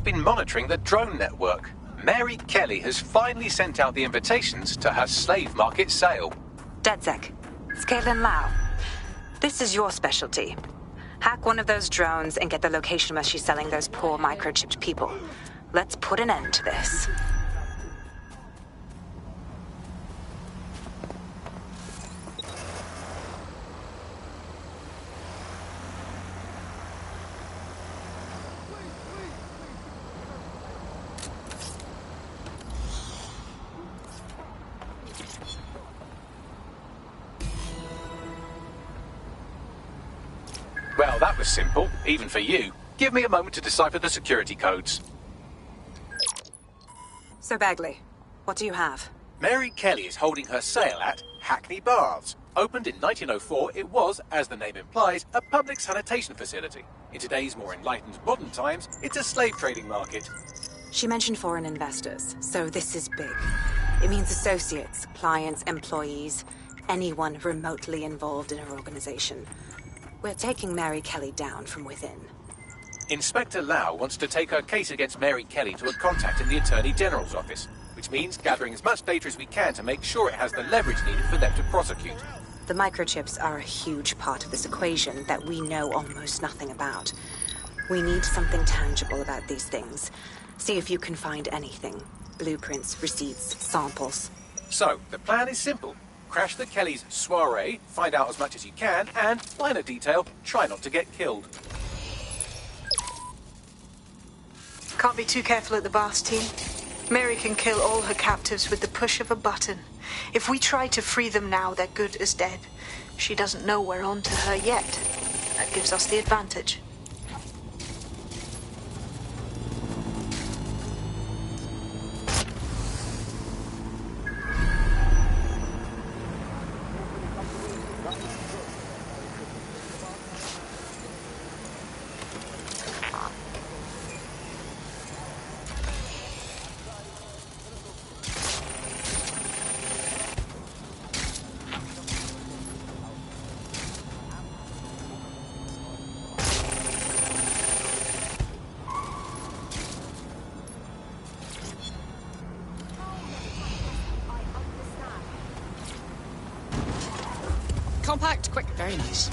been monitoring the drone network. Mary Kelly has finally sent out the invitations to her slave market sale. DedSec, Scalen Lau. This is your specialty. Hack one of those drones and get the location where she's selling those poor microchipped people. Let's put an end to this. Well, that was simple, even for you. Give me a moment to decipher the security codes. So, Bagley, what do you have? Mary Kelly is holding her sale at Hackney Baths. Opened in 1904, it was, as the name implies, a public sanitation facility. In today's more enlightened modern times, it's a slave trading market. She mentioned foreign investors, so this is big. It means associates, clients, employees, anyone remotely involved in her organization. We're taking Mary Kelly down from within. Inspector Lau wants to take her case against Mary Kelly to a contact in the Attorney General's office, which means gathering as much data as we can to make sure it has the leverage needed for them to prosecute. The microchips are a huge part of this equation that we know almost nothing about. We need something tangible about these things. See if you can find anything. Blueprints, receipts, samples. So, the plan is simple. Crash the Kellys' soiree, find out as much as you can, and, minor detail, try not to get killed. Can't be too careful at the Baths team. Mary can kill all her captives with the push of a button. If we try to free them now, they're good as dead. She doesn't know we're on to her yet. That gives us the advantage. Compact, quick, very nice.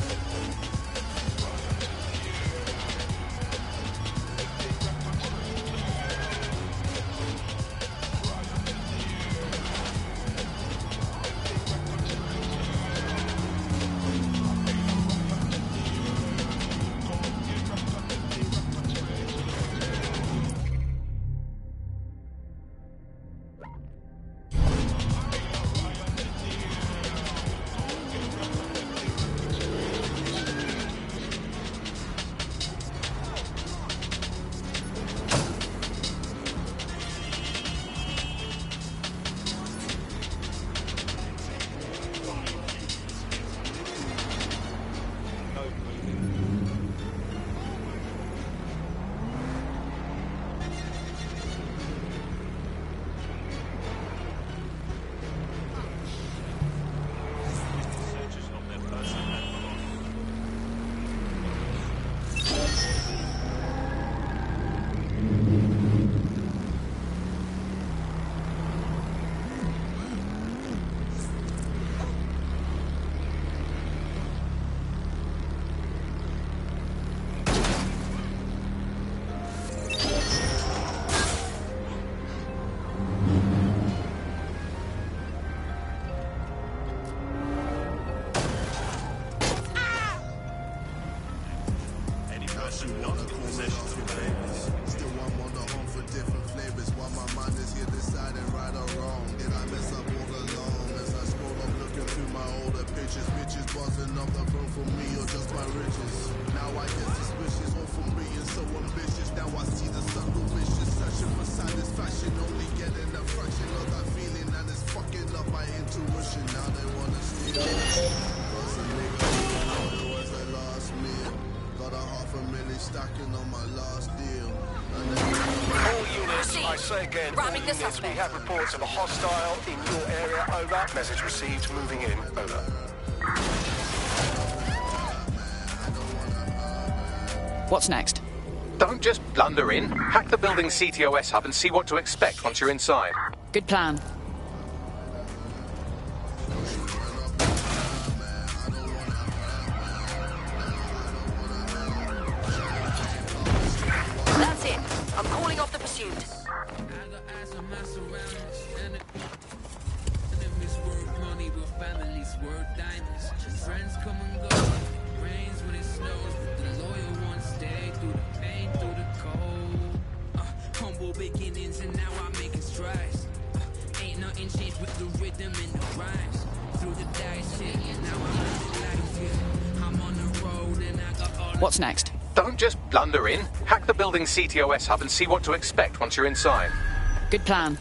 We have reports of a hostile in your area. Over. Message received. Moving in. Over. What's next? Don't just blunder in. Hack the building's CTOS hub and see what to expect once you're inside. Good plan. That's it. I'm calling off the pursuit. Friends come and go. Rains when it snows, but the loyal ones stay through the pain, through the cold. Humble beginnings and now I'm making strides. Ain't nothing changed with the rhythm and the rhymes. Through the dice shit, now I'm life here. I'm on the road and I got all. What's next? Don't just blunder in. Hack the building's CTOS hub and see what to expect once you're inside. Good plan.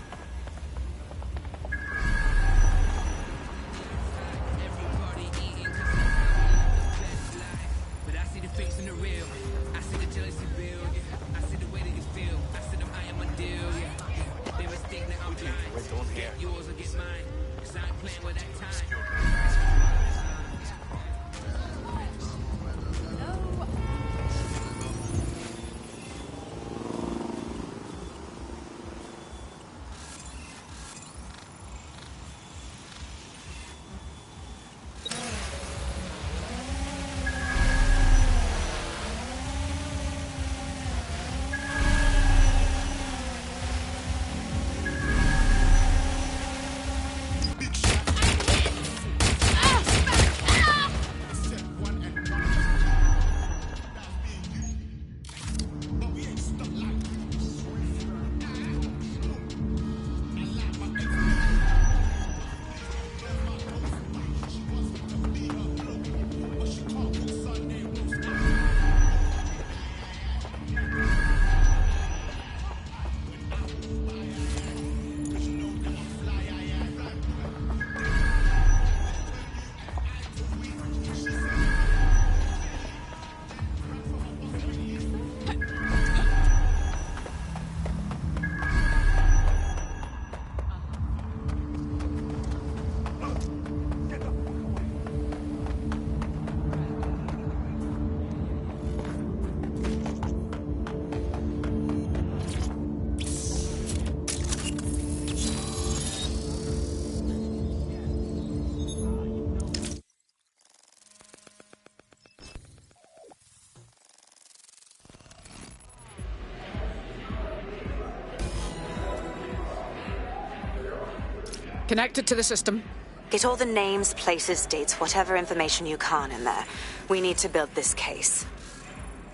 Connected to the system. Get all the names, places, dates, whatever information you can in there. We need to build this case.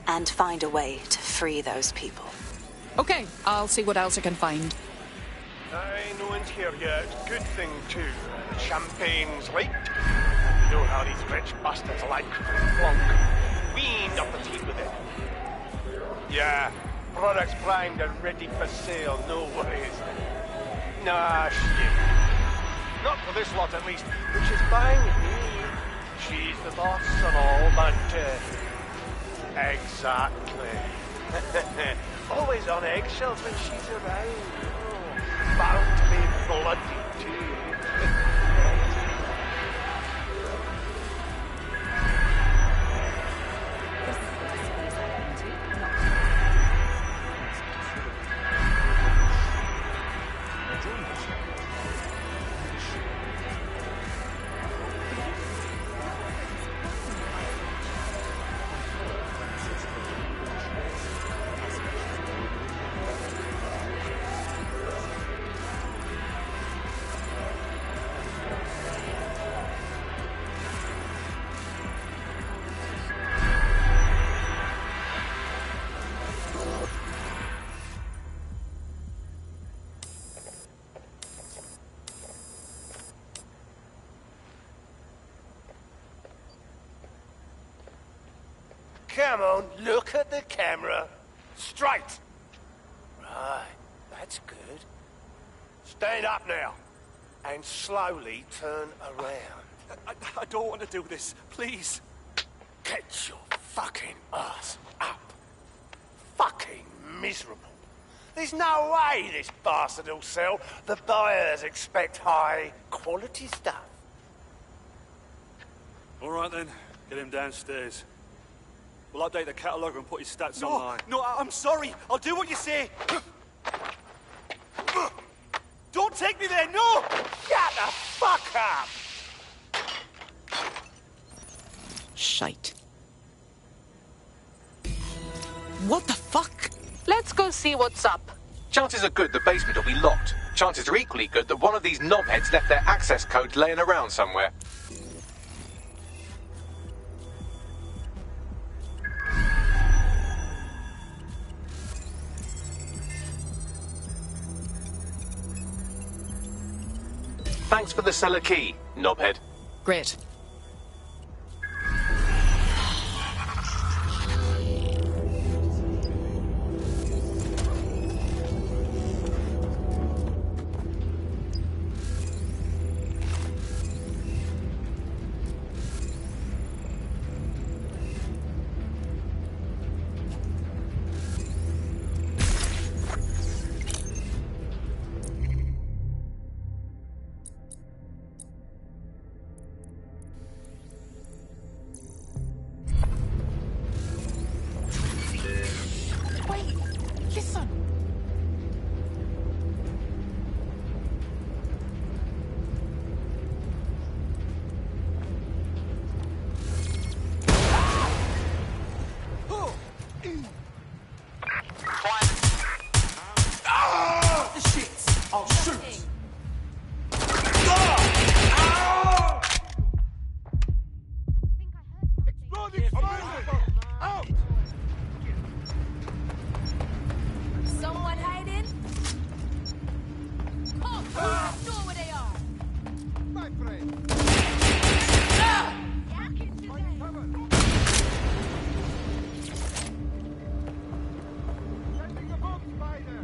And find a way to free those people. Okay, I'll see what else I can find. Aye, no one's here yet. Good thing, too. Champagne's light. You know how these rich bastards like. Plonk. We ain't up to tea with it. Yeah, products primed and ready for sale, no worries. Nah, shit. Not for this lot, at least, which is fine with me. She's the boss and all, but, exactly. Always on eggshells when she's around. Oh, bound to be bloody, too. Come on, look at the camera. Straight. Right, that's good. Stand up now. And slowly turn around. I don't want to do this. Please. Get your fucking ass up. Fucking miserable. There's no way this bastard will sell. The buyers expect high quality stuff. All right then. Get him downstairs. We'll update the catalogue and put his stats No, online. no, I'm sorry. I'll do what you say. Don't take me there, no! Shut the fuck up! Shite. What the fuck? Let's go see what's up. Chances are good the basement will be locked. Chances are equally good that one of these knobheads left their access codes laying around somewhere. Thanks for the cellar key, knobhead. Great. Someone hiding? Oh, know where they are. My friend. Sending the bomb spider.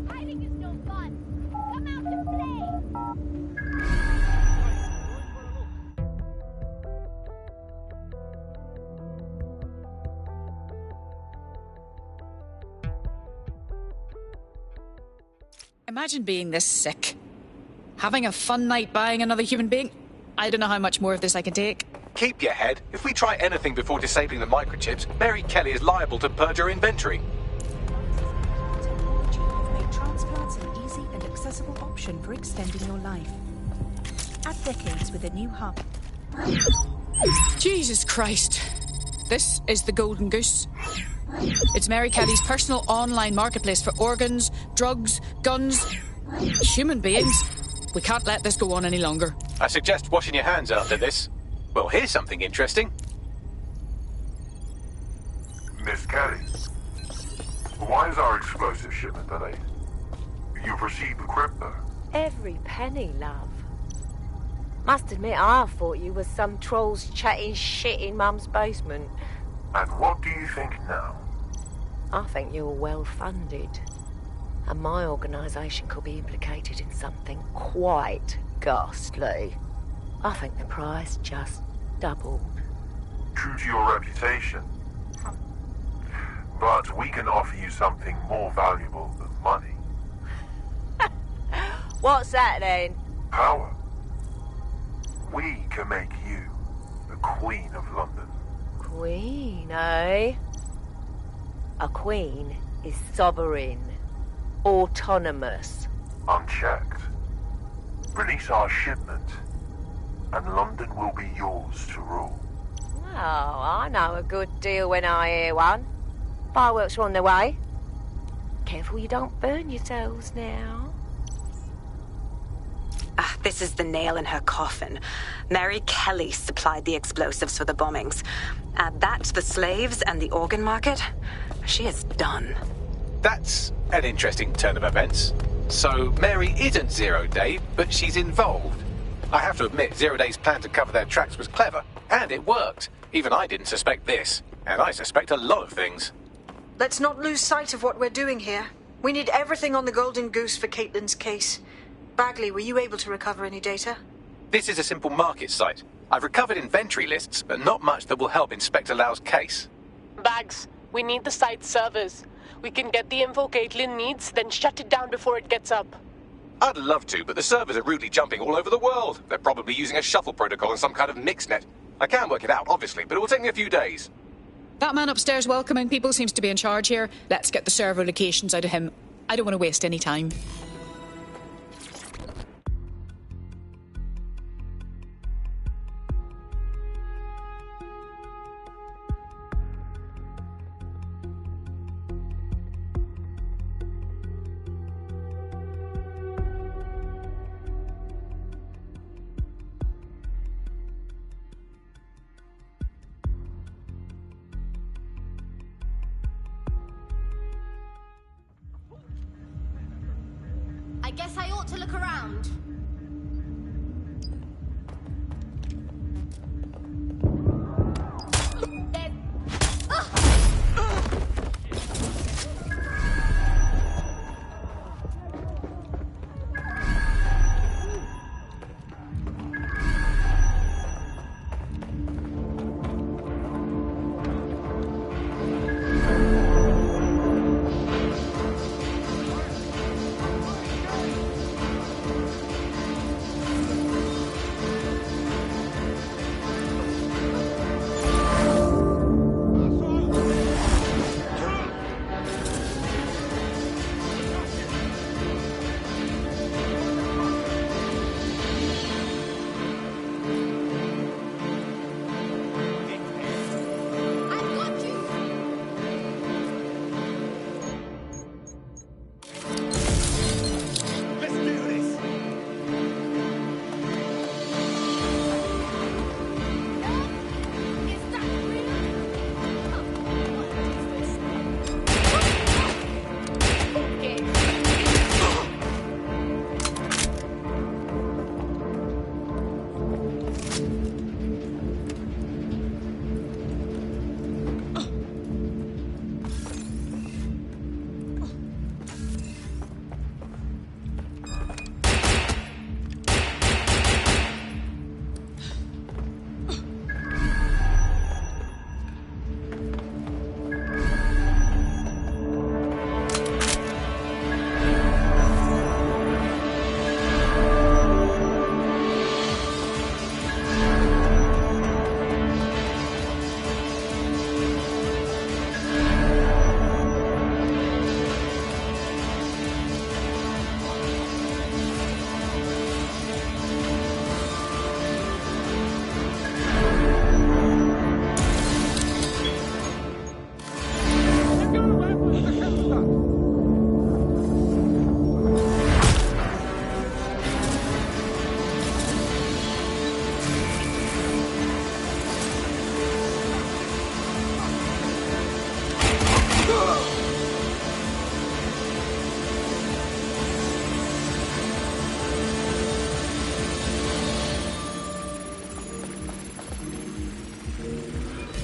Hiding is no fun. Come out to play. Imagine being this sick. Having a fun night buying another human being. I don't know how much more of this I can take. Keep your head. If we try anything before disabling the microchips, Mary Kelly is liable to purge her inventory. Technology have made transplants an easy and accessible option for extending your life. Add decades with a new hub. Jesus Christ. This is the Golden Goose. It's Mary Kelly's personal online marketplace for organs, drugs, guns, human beings. We can't let this go on any longer. I suggest washing your hands after this. Well, here's something interesting. Miss Kelly, why is our explosive shipment delayed? You've received the crypto. Every penny, love. Must admit, I thought you was some trolls chatting shit in Mum's basement. And what do you think now? I think you're well funded. And my organisation could be implicated in something quite ghastly. I think the price just doubled. True to your reputation. But we can offer you something more valuable than money. What's that then? Power. We can make you the Queen of London. Queen, eh? A queen is sovereign, autonomous. Unchecked. Release our shipment, and London will be yours to rule. Oh, I know a good deal when I hear one. Fireworks are on their way. Careful you don't burn yourselves now. Ah, this is the nail in her coffin. Mary Kelly supplied the explosives for the bombings. Add that to the slaves and the organ market, she is done. That's an interesting turn of events. So Mary isn't Zero Day, but she's involved. I have to admit, Zero Day's plan to cover their tracks was clever, and it worked. Even I didn't suspect this, and I suspect a lot of things. Let's not lose sight of what we're doing here. We need everything on the Golden Goose for Caitlin's case. Bagley, were you able to recover any data? This is a simple market site. I've recovered inventory lists, but not much that will help Inspector Lau's case. Bags, we need the site servers. We can get the info Caitlin needs, then shut it down before it gets up. I'd love to, but the servers are rudely jumping all over the world. They're probably using a shuffle protocol and some kind of mixnet. I can work it out, obviously, but it will take me a few days. That man upstairs welcoming people seems to be in charge here. Let's get the server locations out of him. I don't want to waste any time. I guess I ought to look around.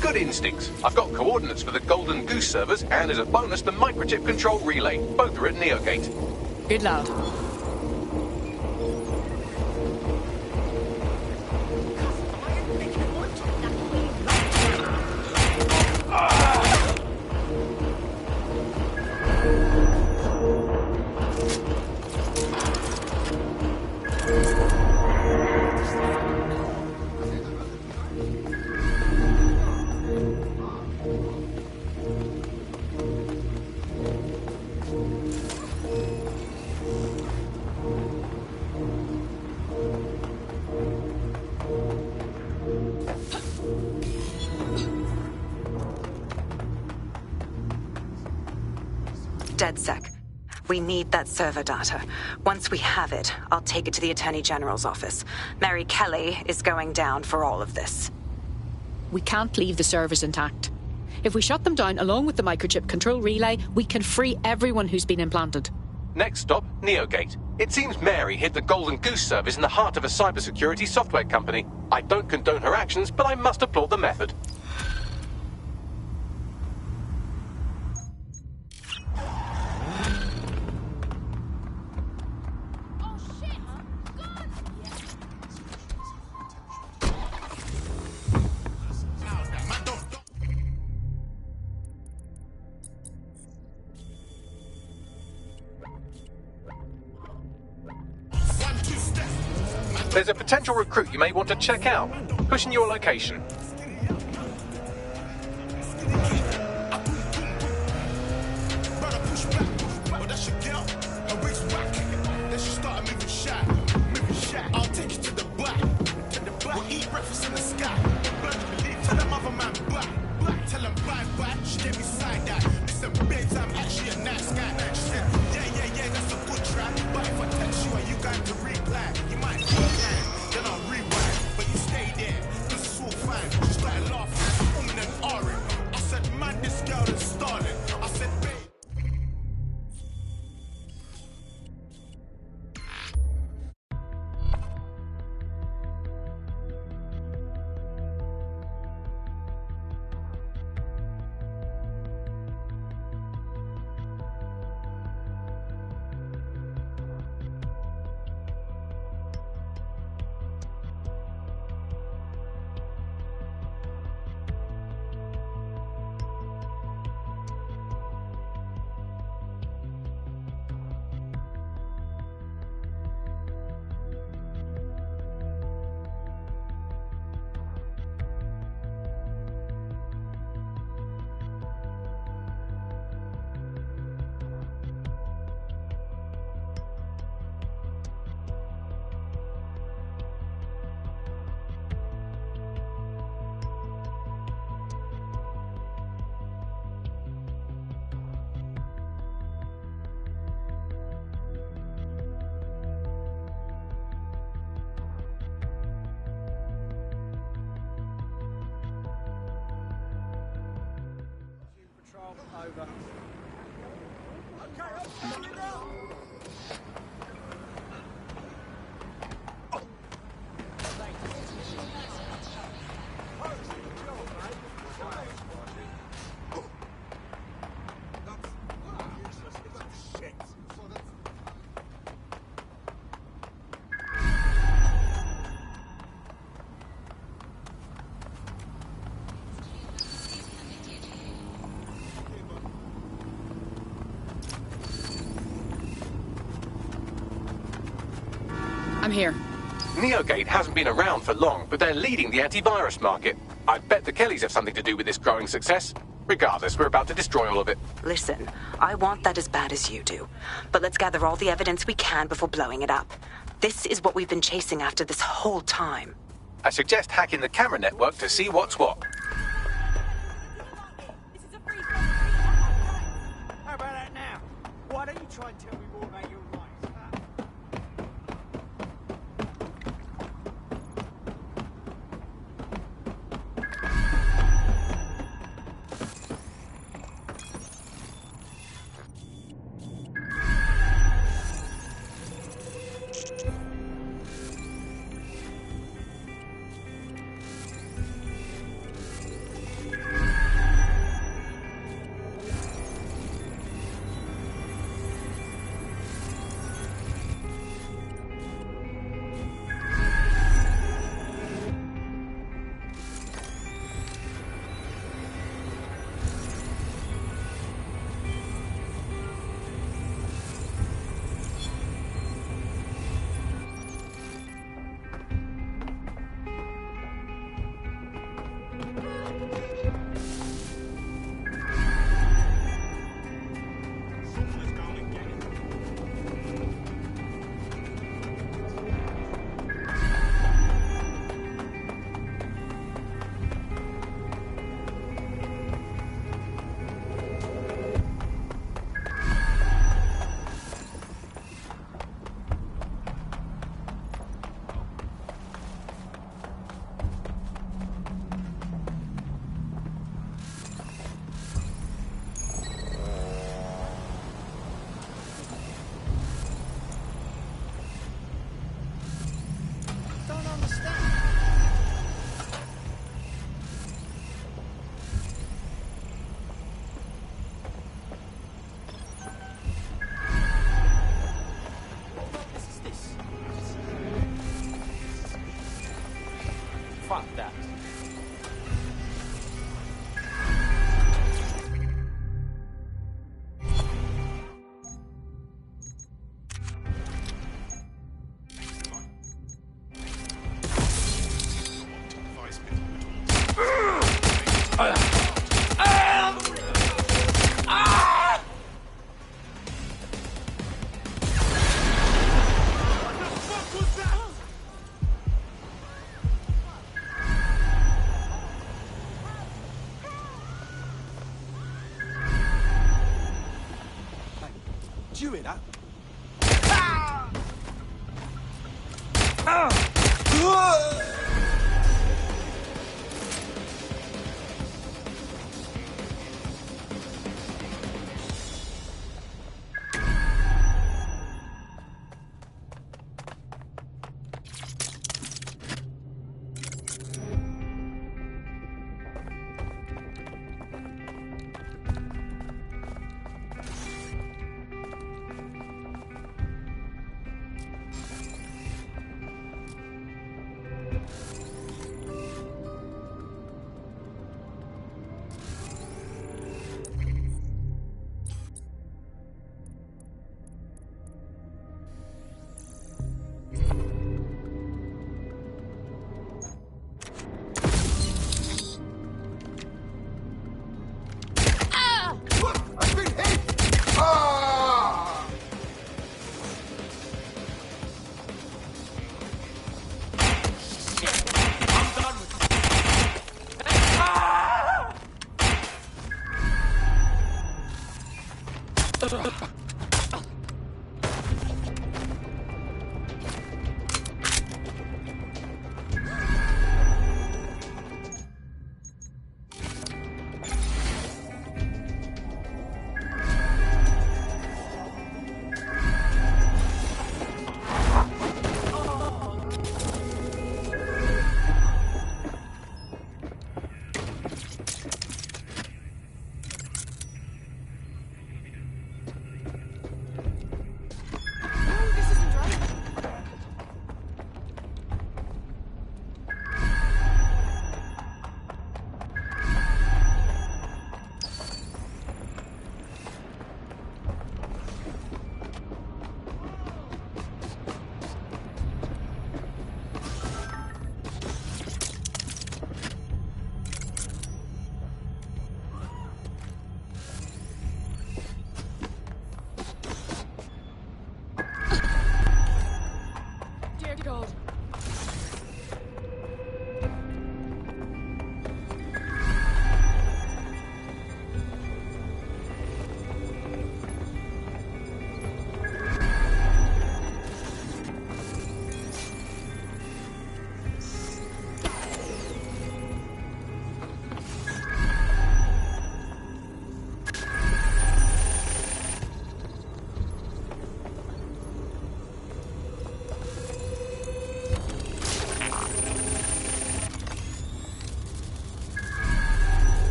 Good instincts. I've got coordinates for the Golden Goose servers, and as a bonus, the microchip control relay. Both are at Neogate. Good lad. DedSec. We need that server data. Once we have it, I'll take it to the Attorney General's office. Mary Kelly is going down for all of this. We can't leave the servers intact. If we shut them down along with the microchip control relay, we can free everyone who's been implanted. Next stop, Neogate. It seems Mary hid the Golden Goose service in the heart of a cybersecurity software company. I don't condone her actions, but I must applaud the method. There's a potential recruit you may want to check out. Pushing your location. I'll take you to the back. We'll eat breakfast in the sky. Tell them other man black. Tell them bye. She gave me side eye. Listen, babes, I'm actually a nice guy. She said, yeah, that's a good try. But if I text you and you got to reply, you might decline. Then I'll rewind. But you stay there. This is all fine. She started laughing, umming and ahhing. I said, man, this girl is stalling. I said, babe. Over. I'm here. Neogate hasn't been around for long, but they're leading the antivirus market. I bet the Kellys have something to do with this growing success. Regardless, we're about to destroy all of it. Listen, I want that as bad as you do. But let's gather all the evidence we can before blowing it up. This is what we've been chasing after this whole time. I suggest hacking the camera network to see what's what. How about that now? Why don't you try and tell me more about your life? Fuck that.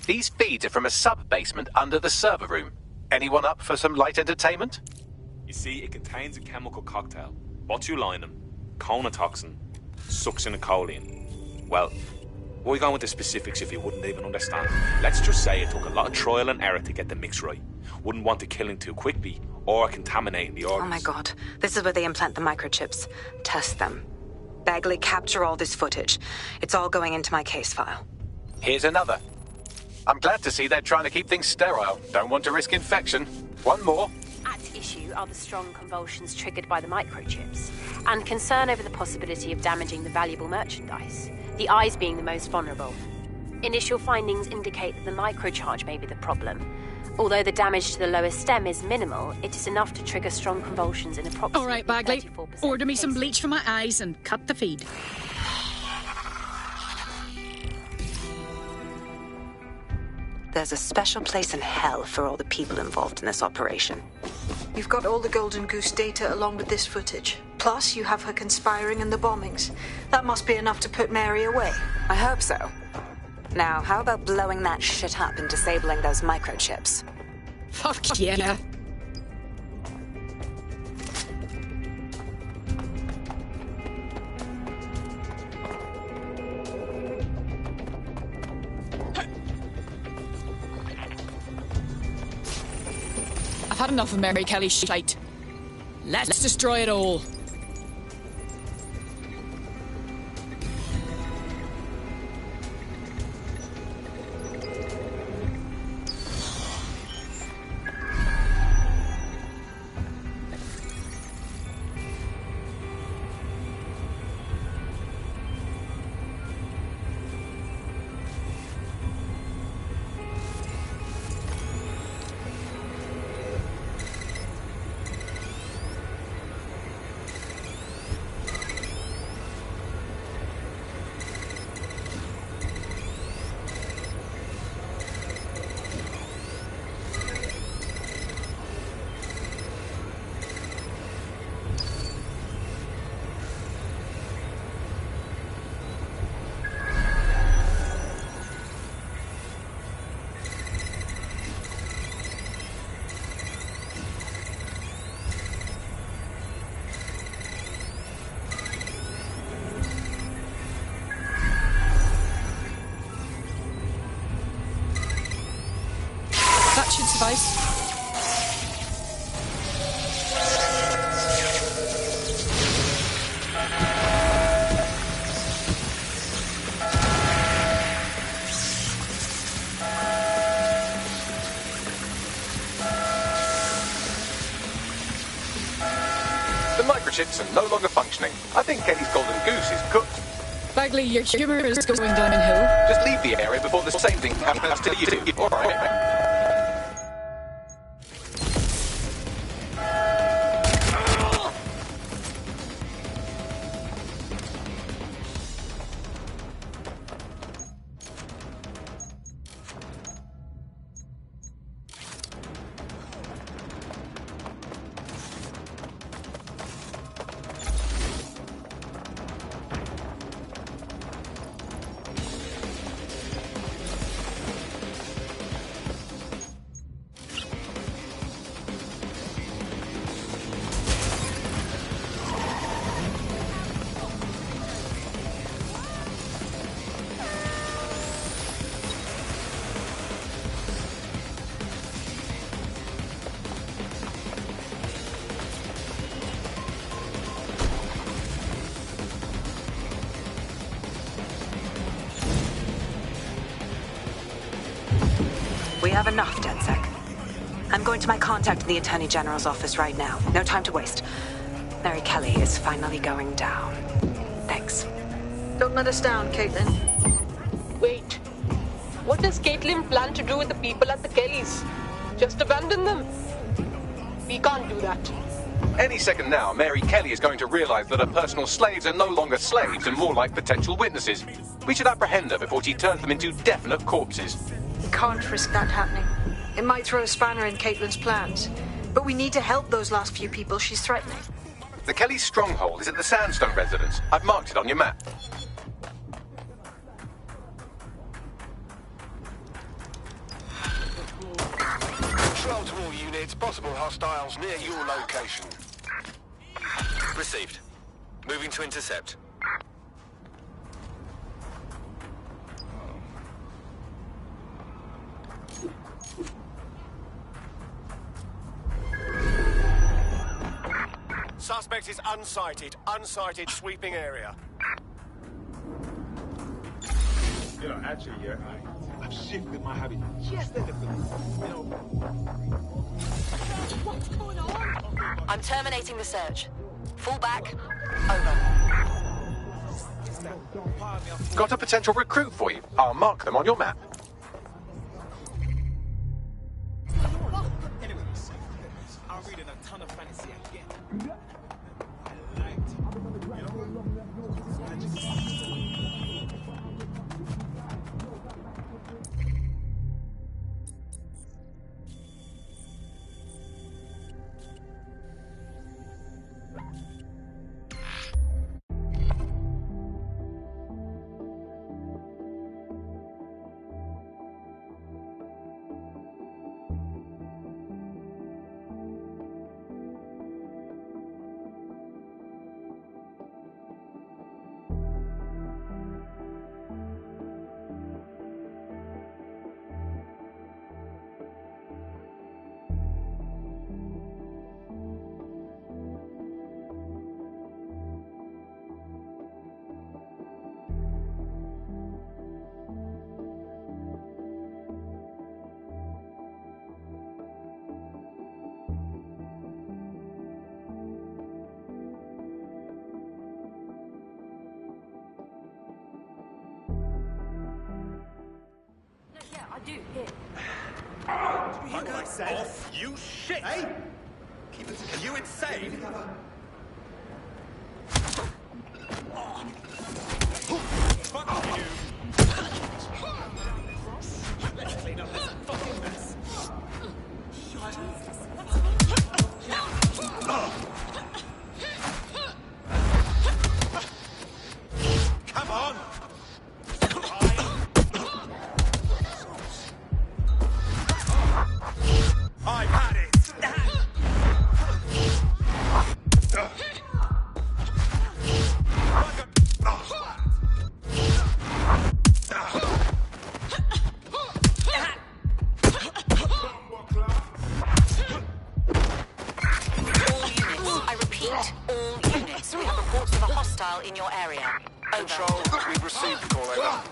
These feeds are from a sub-basement under the server room. Anyone up for some light entertainment? You see, it contains a chemical cocktail. Botulinum, conotoxin, succinylcholine. Well, why go into specifics if you wouldn't even understand? Let's just say it took a lot of trial and error to get the mix right. Wouldn't want to kill him too quickly or contaminating the organs. Oh my god. This is where they implant the microchips. Test them. Bagley, capture all this footage. It's all going into my case file. Here's another. I'm glad to see they're trying to keep things sterile. Don't want to risk infection. One more. At issue are the strong convulsions triggered by the microchips, and concern over the possibility of damaging the valuable merchandise, the eyes being the most vulnerable. Initial findings indicate that the microcharge may be the problem. Although the damage to the lower stem is minimal, it is enough to trigger strong convulsions in approximately 34%. All right, Bagley. Order me some bleach for my eyes and cut the feed. There's a special place in hell for all the people involved in this operation. You've got all the Golden Goose data along with this footage. Plus, you have her conspiring and the bombings. That must be enough to put Mary away. I hope so. Now, how about blowing that shit up and disabling those microchips? Fuck yeah. I've had enough of Mary Kelly's shite. Let's destroy it all. That should suffice. The microchips are no longer functioning. I think Kelly's Golden Goose is cooked. Bagley, your humour is going down in hill. Just leave the area before the same thing happens to you. All right. We have enough, DedSec. I'm going to my contact in the Attorney General's office right now. No time to waste. Mary Kelly is finally going down. Thanks. Don't let us down, Caitlin. Wait. What does Caitlin plan to do with the people at the Kellys? Just abandon them? We can't do that. Any second now, Mary Kelly is going to realize that her personal slaves are no longer slaves and more like potential witnesses. We should apprehend her before she turns them into definite corpses. We can't risk that happening. It might throw a spanner in Caitlin's plans. But we need to help those last few people she's threatening. The Kelly stronghold is at the Sandstone residence. I've marked it on your map. possible hostiles near your location. Received. Moving to intercept. Suspect is unsighted. Unsighted sweeping area. You know, actually, yeah, I've shifted my habit just a little bit. You know. What's going on? I'm terminating the search. Fall back. Over. Got a potential recruit for you. I'll mark them on your map. Anyways, I'm reading a ton of fantasy again. I liked it. You know? I do, here. Fuck I said. Off, you shit! Hey! Keep it. Are you insane? Fuck you! Let's clean up this fucking mess. Come on! I've had it! In your area. Control, we've received the call, over.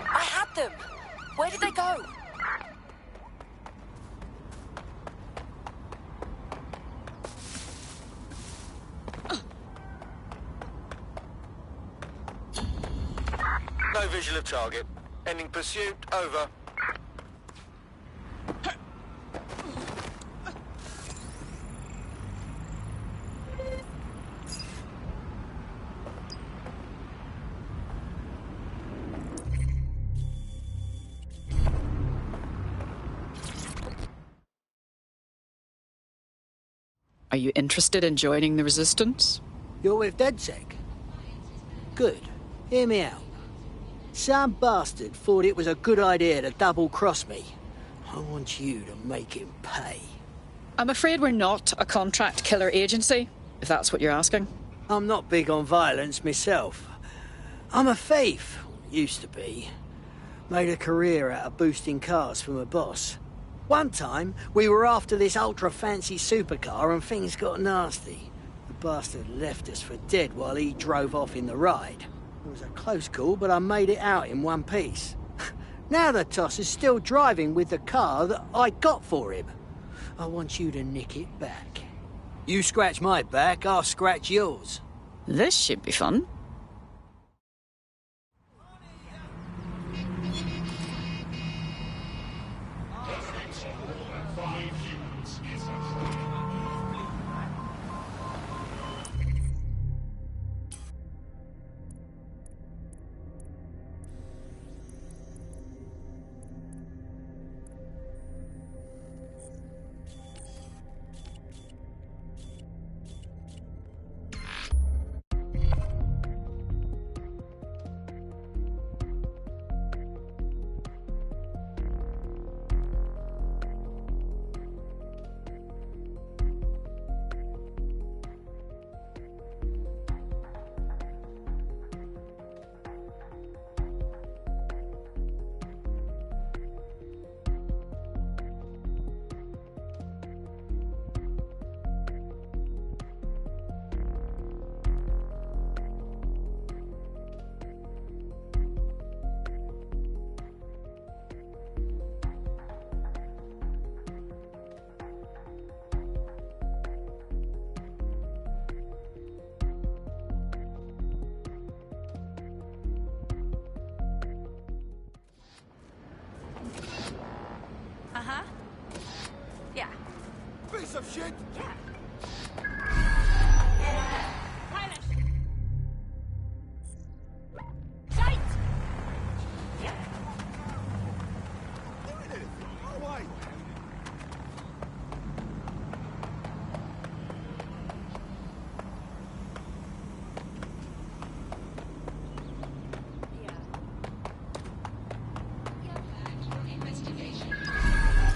I had them! Where did they go? No visual of target. Ending pursuit, over. Are you interested in joining the Resistance? You're with DedSec? Good. Hear me out. Some bastard thought it was a good idea to double-cross me. I want you to make him pay. I'm afraid we're not a contract killer agency, if that's what you're asking. I'm not big on violence myself. I'm a thief. Used to be. Made a career out of boosting cars from a boss. One time, we were after this ultra-fancy supercar and things got nasty. The bastard left us for dead while he drove off in the ride. It was a close call, but I made it out in one piece. Now the toss is still driving with the car that I got for him. I want you to nick it back. You scratch my back, I'll scratch yours. This should be fun.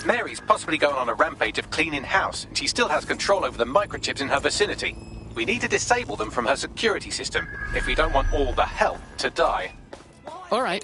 Mary's possibly going on a rampage of cleaning house, and she still has control over the microchips in her vicinity. We need to disable them from her security system if we don't want all the help to die. All right.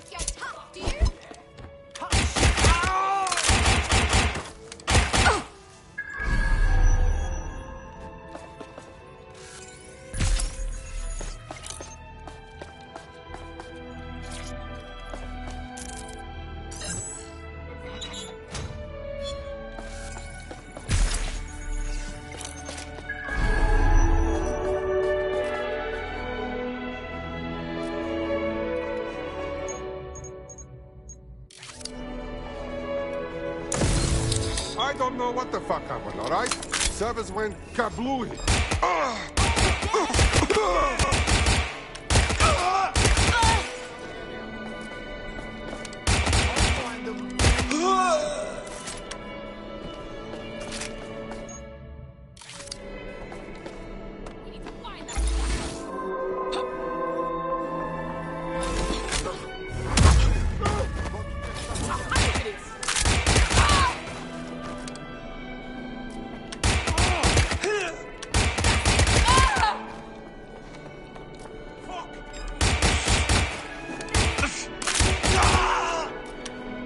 I don't know what the fuck happened, alright? Service went kablooey.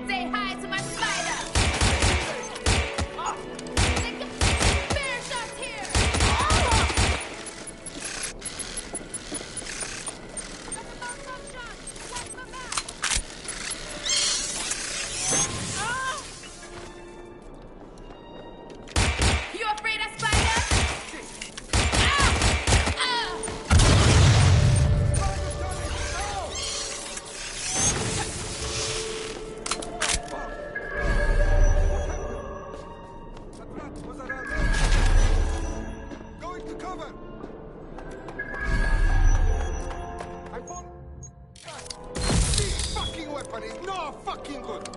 Say hi to my spider. Bear shots here. You afraid of spiders? Going to cover! This fucking weapon is no fucking good!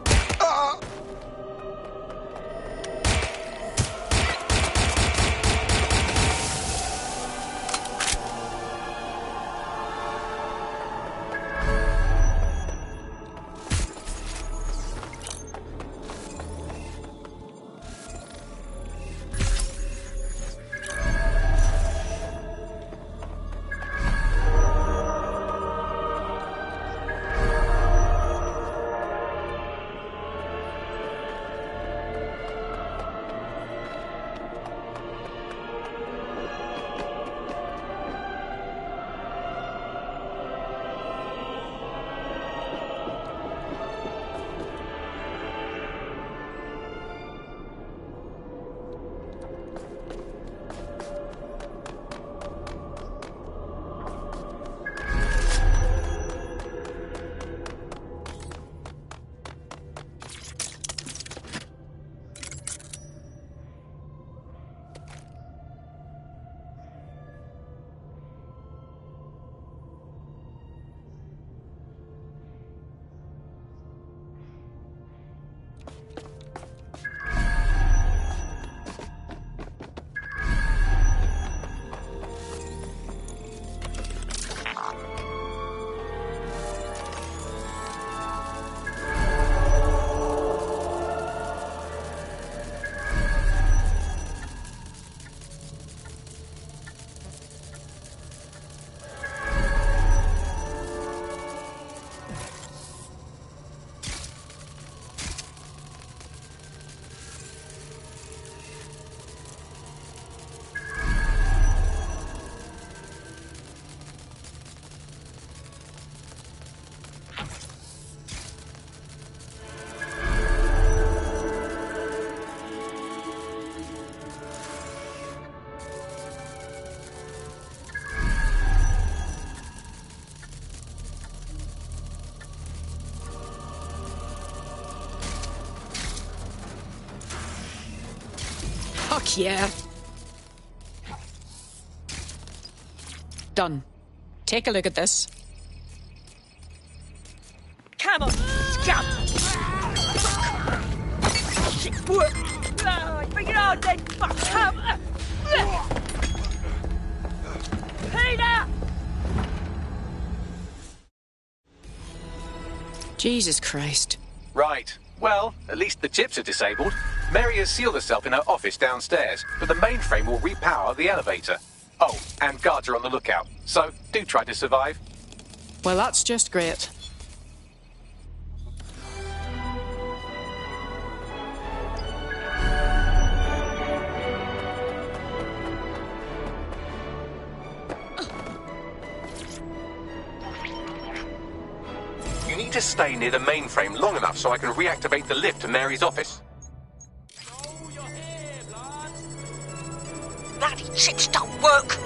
Fuck yeah. Done. Take a look at this. Come on, scum! Bring it on, then! Fuck, come! Peter! Jesus Christ. Right. Well, at least the chips are disabled. Mary has sealed herself in her office downstairs, but the mainframe will repower the elevator. Oh, and guards are on the lookout, so do try to survive. Well, that's just great. You need to stay near the mainframe long enough so I can reactivate the lift to Mary's office. Bloody chips don't work.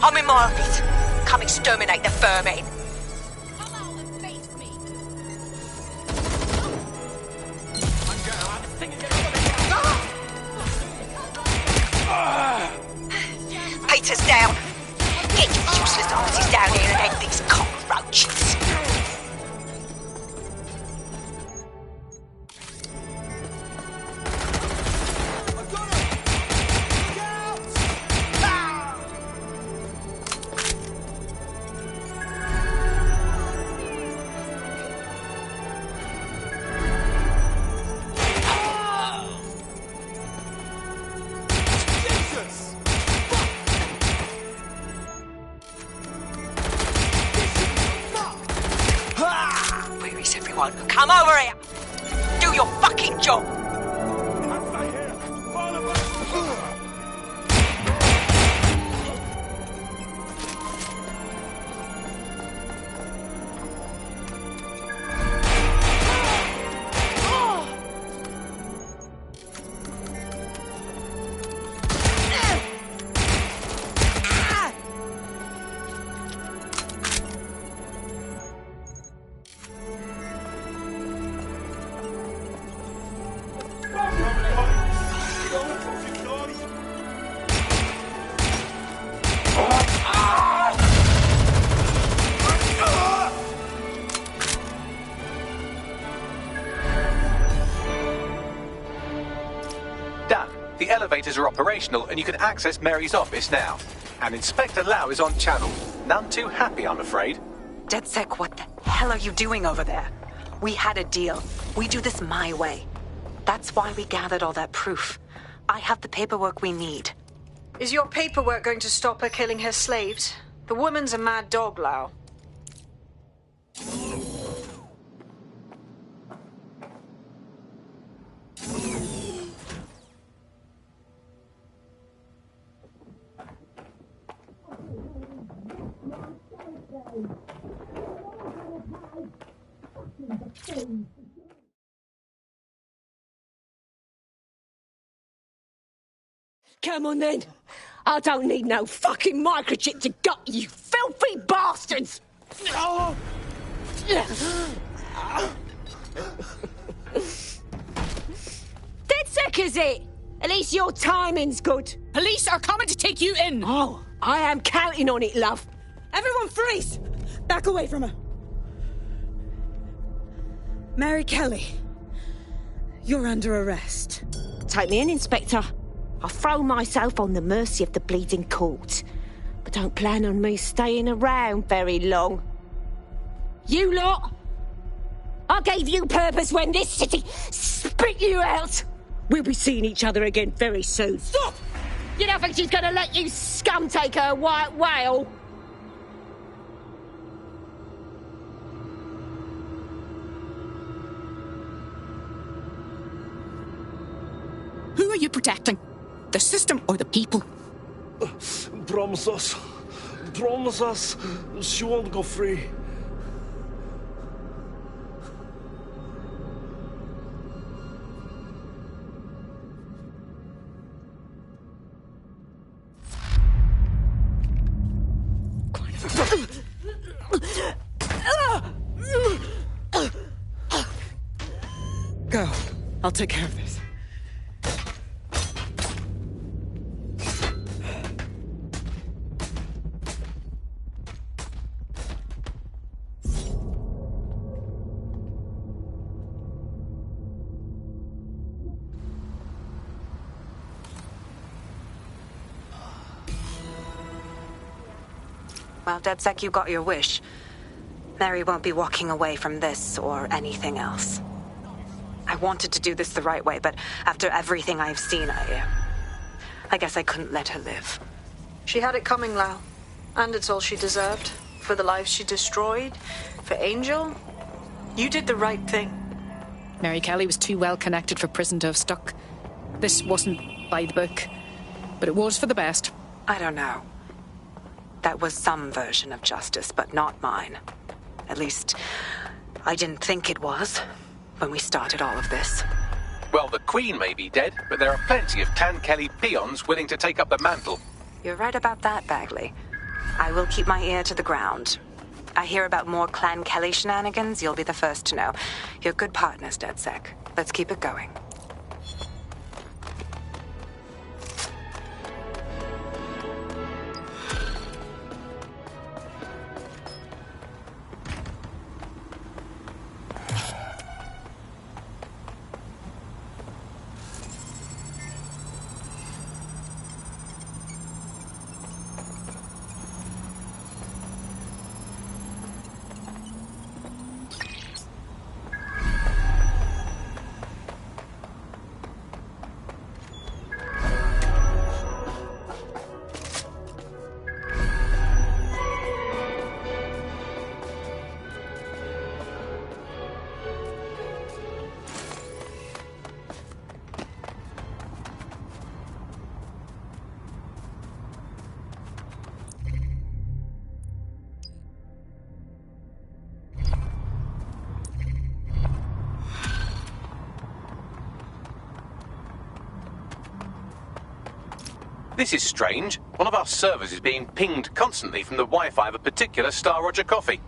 I'm in my office. Come exterminate the vermin. Come out and face me. Peter's down. Get your useless asses down here and end these cockroaches. Come over here! Do your fucking job! The elevators are operational and you can access Mary's office now. And Inspector Lau is on channel. None too happy, I'm afraid. DedSec, what the hell are you doing over there? We had a deal. We do this my way. That's why we gathered all that proof. I have the paperwork we need. Is your paperwork going to stop her killing her slaves? The woman's a mad dog, Lau. Come on then. I don't need no fucking microchip to gut you filthy bastards! DedSec is it? At least your timing's good. Police are coming to take you in. Oh, I am counting on it, love. Everyone freeze! Back away from her. Mary Kelly, you're under arrest. Take me in, Inspector. I'll throw myself on the mercy of the bleeding court. But don't plan on me staying around very long. You lot! I gave you purpose when this city spit you out! We'll be seeing each other again very soon. Stop! You don't think she's gonna let you scum take her white whale? Who are you protecting? The system or the people? Promise us. Promise us. She won't go free. Go. I'll take care of this. Well, DedSec, you got your wish. Mary won't be walking away from this or anything else. I wanted to do this the right way, but after everything I've seen, I guess I couldn't let her live. She had it coming, Lau. And it's all she deserved. For the lives she destroyed, for Angel. You did the right thing. Mary Kelly was too well connected for prison to have stuck. This wasn't by the book, but it was for the best. I don't know. That was some version of justice, but not mine. At least, I didn't think it was when we started all of this. Well, the Queen may be dead, but there are plenty of Clan Kelly peons willing to take up the mantle. You're right about that, Bagley. I will keep my ear to the ground. I hear about more Clan Kelly shenanigans, you'll be the first to know. You're good partners, DedSec. Let's keep it going. This is strange. One of our servers is being pinged constantly from the Wi-Fi of a particular Star Roger coffee.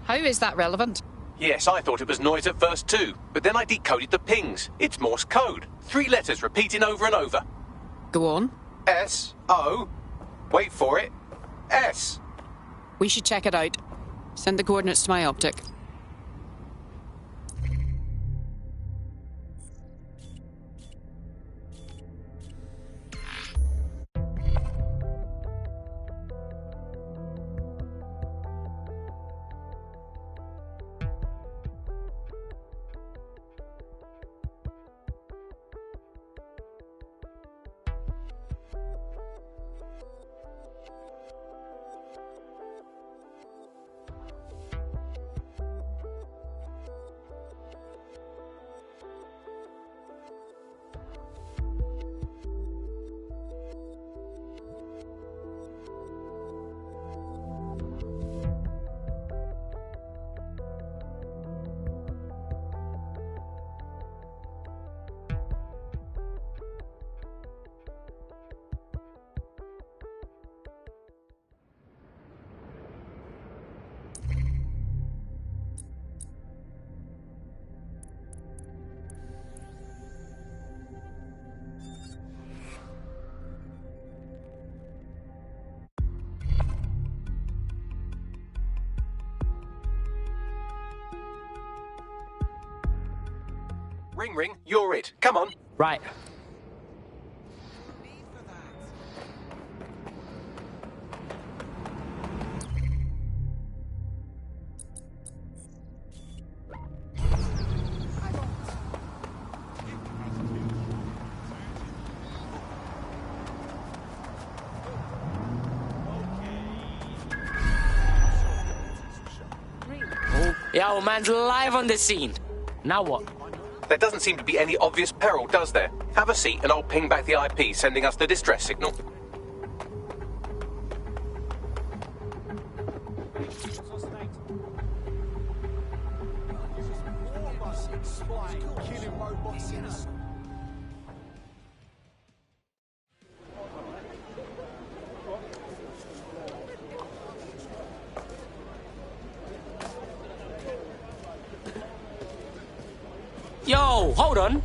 How is that relevant? Yes, I thought it was noise at first too, but then I decoded the pings. It's Morse code. 3 letters repeating over and over. Go on. S-O. Wait for it. S. We should check it out. Send the coordinates to my optic. Ring, ring, you're it. Come on. Right. Yeah, old man's live on the scene. Now what? There doesn't seem to be any obvious peril, does there? Have a seat and I'll ping back the IP, sending us the distress signal. Yo, hold on.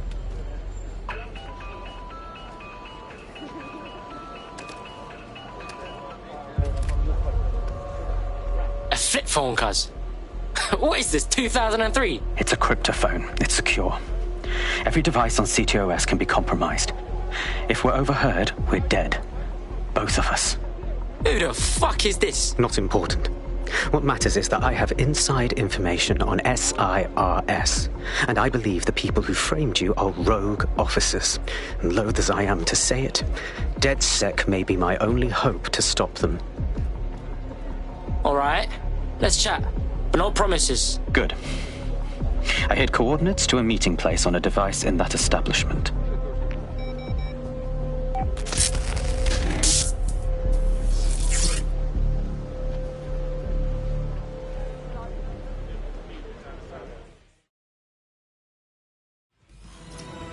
A flip phone, cuz. What is this, 2003? It's a cryptophone. It's secure. Every device on CTOS can be compromised. If we're overheard, we're dead. Both of us. Who the fuck is this? Not important. What matters is that I have inside information on SIRS, and I believe the people who framed you are rogue officers. And loath as I am to say it, DedSec may be my only hope to stop them. Alright, let's chat, but no promises. Good. I hid coordinates to a meeting place on a device in that establishment.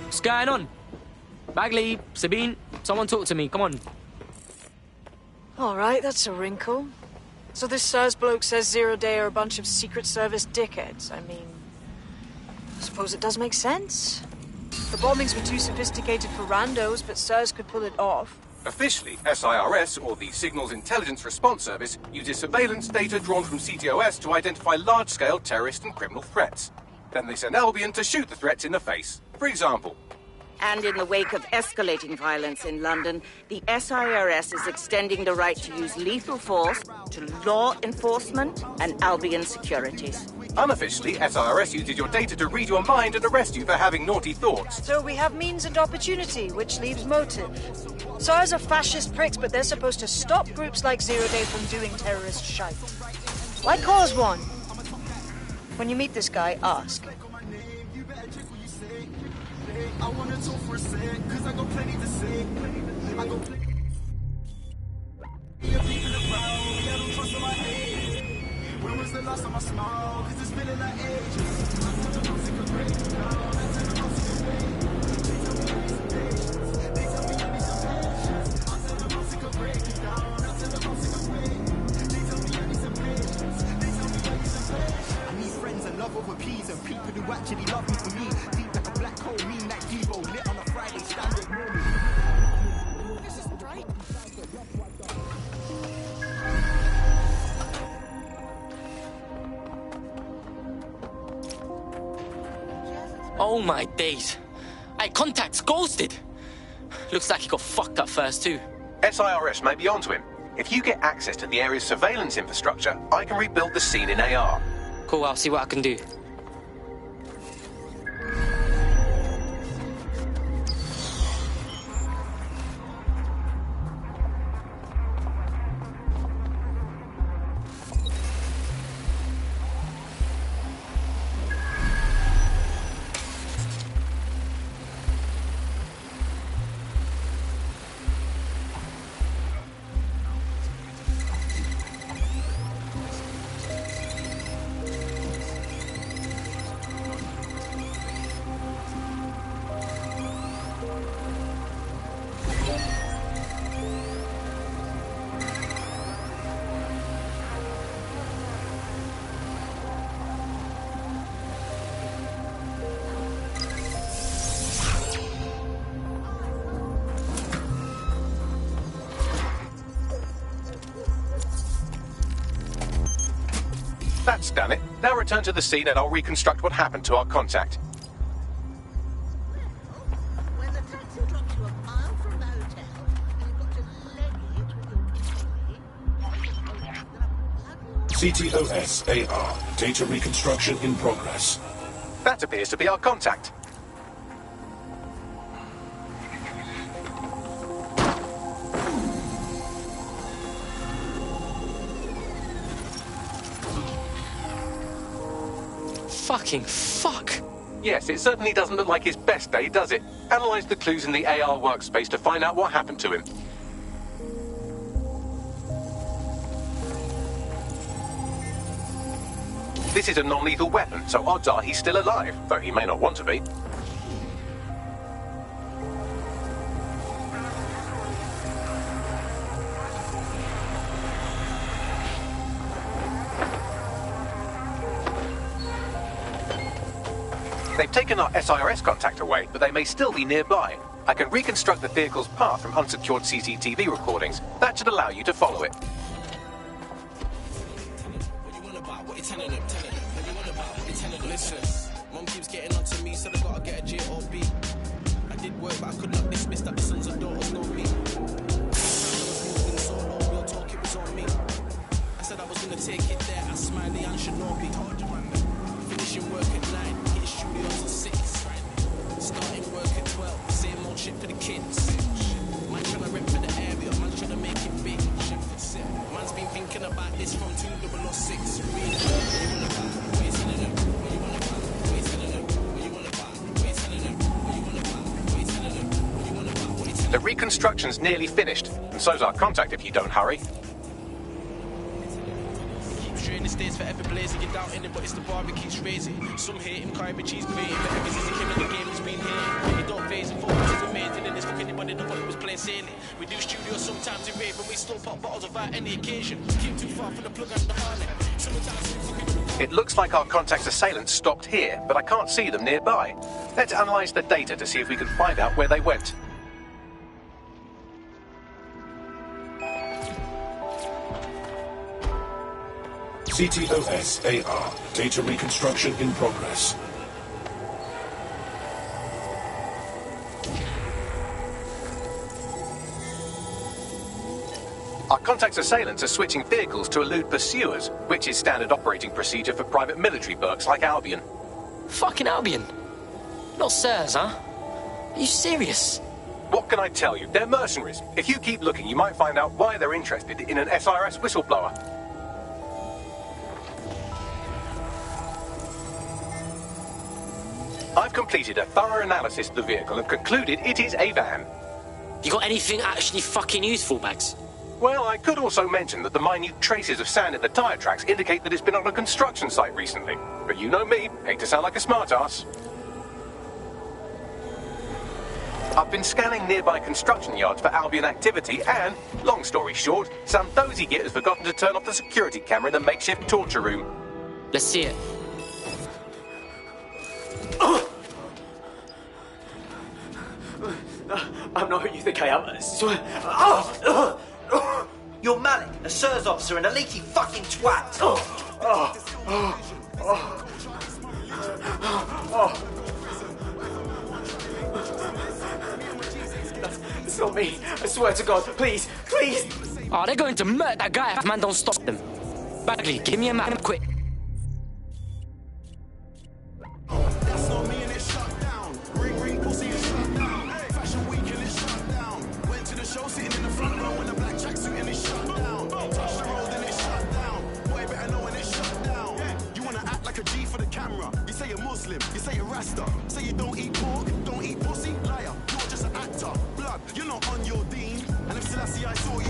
What's going on? Bagley, Sabine, someone talk to me, come on. All right, that's a wrinkle. So this SIRS bloke says Zero Day are a bunch of Secret Service dickheads. I mean, I suppose it does make sense. The bombings were too sophisticated for randos, but SIRS could pull it off. Officially, SIRS, or the Signals Intelligence Response Service, uses surveillance data drawn from CTOS to identify large-scale terrorist and criminal threats. Then they send Albion to shoot the threats in the face. For example, And in the wake of escalating violence in London, the SIRS is extending the right to use lethal force to law enforcement and Albion securities. unofficially, SIRS uses your data to read your mind and arrest you for having naughty thoughts. So we have means and opportunity, which leaves motive. SIRS are fascist pricks, but they're supposed to stop groups like Zero Day from doing terrorist shite. Why cause one? When you meet this guy, ask. I wanna talk for a sec, cause I got plenty to say. I got plenty. People around, I don't trust in my head. When was the last time I smiled? Cause it's feeling like ages. I'm sick of breaking down. I tell them I'm sick of waiting. They tell me I need some patience. I tell them I'm sick of breaking down. I tell them I'm sick of waiting. They tell me I need some patience. They tell me I need some patience. I need friends and love over peas and people who actually love me for me. Deep like a black hole, mean like Devo, lit on a Friday standard morning. This isn't right. Oh my days. Hey, contact's ghosted. Looks like he got fucked up first too. SIRS may be onto him. If you get access to the area's surveillance infrastructure, I can rebuild the scene in AR. Cool, I'll see what I can do. That's done it. Now return to the scene and I'll reconstruct what happened to our contact. When the taxi drops you a mile from the hotel, and you've got to leg it with your CTOS AR. Data reconstruction in progress. That appears to be our contact. Fucking fuck! Yes, it certainly doesn't look like his best day, does it? Analyze the clues in the AR workspace to find out what happened to him. This is a non-lethal weapon, so odds are he's still alive, though he may not want to be. They've taken our SIRS contact away, but they may still be nearby. I can reconstruct the vehicle's path from unsecured CCTV recordings. That should allow you to follow it. Listen, mom keeps getting onto me, so I gotta get a J or B. I did work, but I could not dismiss that the sons and daughters know me. I was moving so low, real talk, it was on me. I said I was gonna take it there. I smiley and Shinobi. Finishing work at 9, hitting studios at 6. Starting work at 12, same old shit for the kids. Man tryna rep for the area, man tryna make it big. Man's been thinking about this from 2006. The reconstruction's nearly finished, and so's our contact if you don't hurry. The stays forever blazing, you doubt in it, but it's the bar that keeps raising. Some hate him, Kyrie Cheese creating, but ever since he came in the game, he's been here. He don't phase and focus is amazing, and it's fuck anybody that thought he was playing sailing. We do studios sometimes in rave, and we still pop bottles without any occasion. Keep too far from the plug and the harness. Sometimes it looks like our contact's assailants stopped here, but I can't see them nearby. Let's analyse the data to see if we can find out where they went. CTOS-AR. Data reconstruction in progress. Our contact's assailants are switching vehicles to elude pursuers, which is standard operating procedure for private military burgs like Albion. Fucking Albion? Not SIRS, huh? Are you serious? What can I tell you? They're mercenaries. If you keep looking, you might find out why they're interested in an SIRS whistleblower. I've completed a thorough analysis of the vehicle and concluded it is a van. You got anything actually fucking useful, Bags? Well, I could also mention that the minute traces of sand in the tyre tracks indicate that it's been on a construction site recently. But you know me, hate to sound like a smartass. I've been scanning nearby construction yards for Albion activity and, long story short, some dozy git has forgotten to turn off the security camera in the makeshift torture room. Let's see it. I'm not who you think I am, I swear. You're Malik, a SIRS officer and a leaky fucking twat. It's not me. I swear to God. Please, please. Oh, they're going to murder that guy if man don't stop them. Bagley, give me a map quick. That's not me and it's shut down. Ring pussy is shut down. Fashion week and it's shut down. Went to the show sitting in the front row in a black tracksuit and it's shut down. Touch the road and it's shut down. Boy better know when it's shut down. You wanna act like a G for the camera. You say you're Muslim, you say you're Rasta. Say you don't eat pork, don't eat pussy. Liar, you're just an actor. Blood, you're not on your dean. And if Selassie I saw you.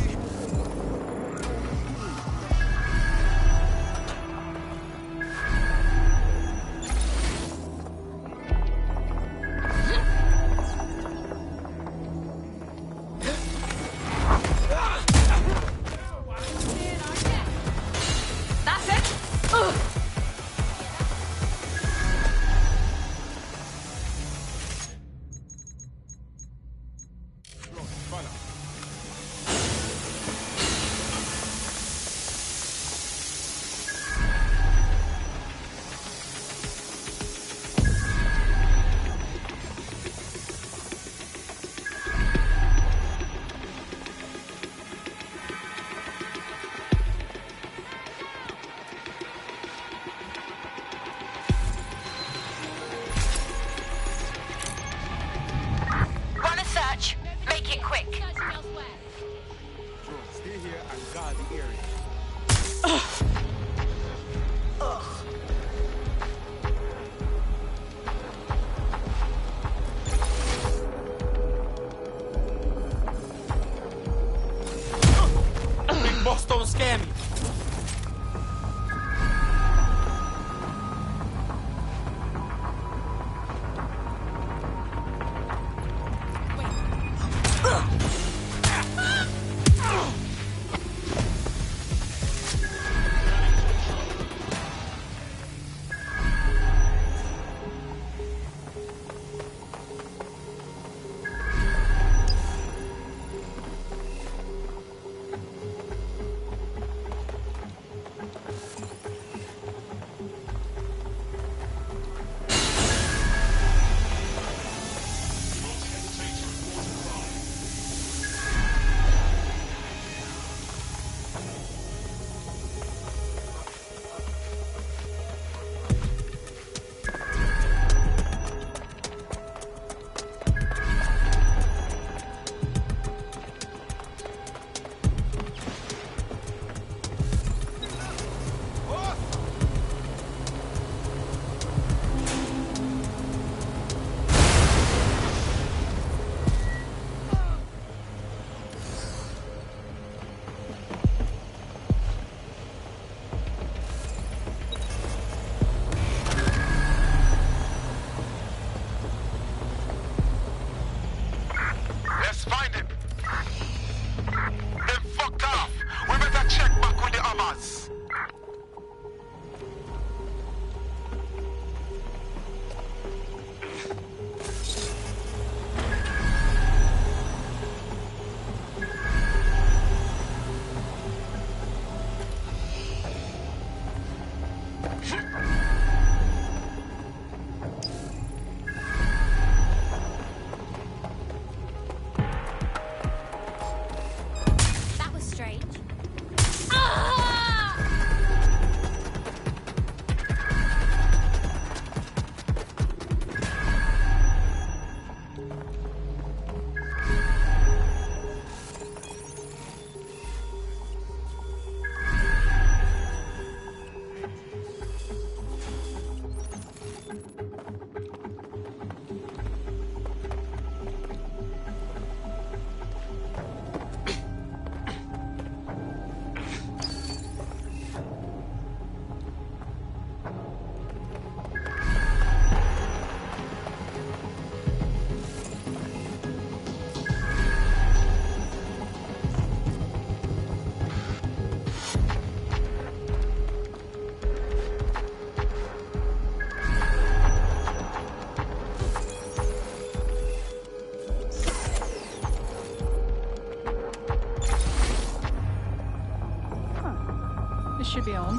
should be on.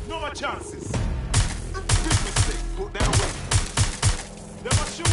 No more chances. Big mistake. Put that away. Never shoot.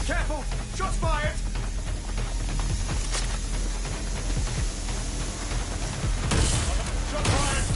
Careful! Shots fired! Shot fired!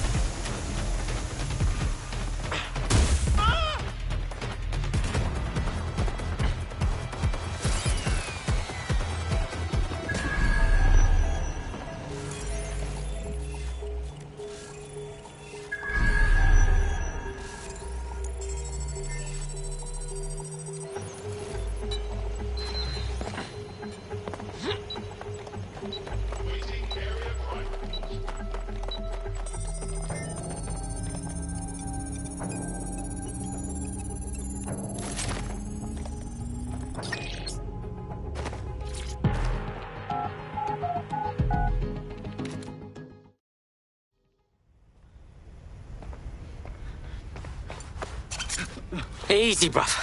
Easy, bruv.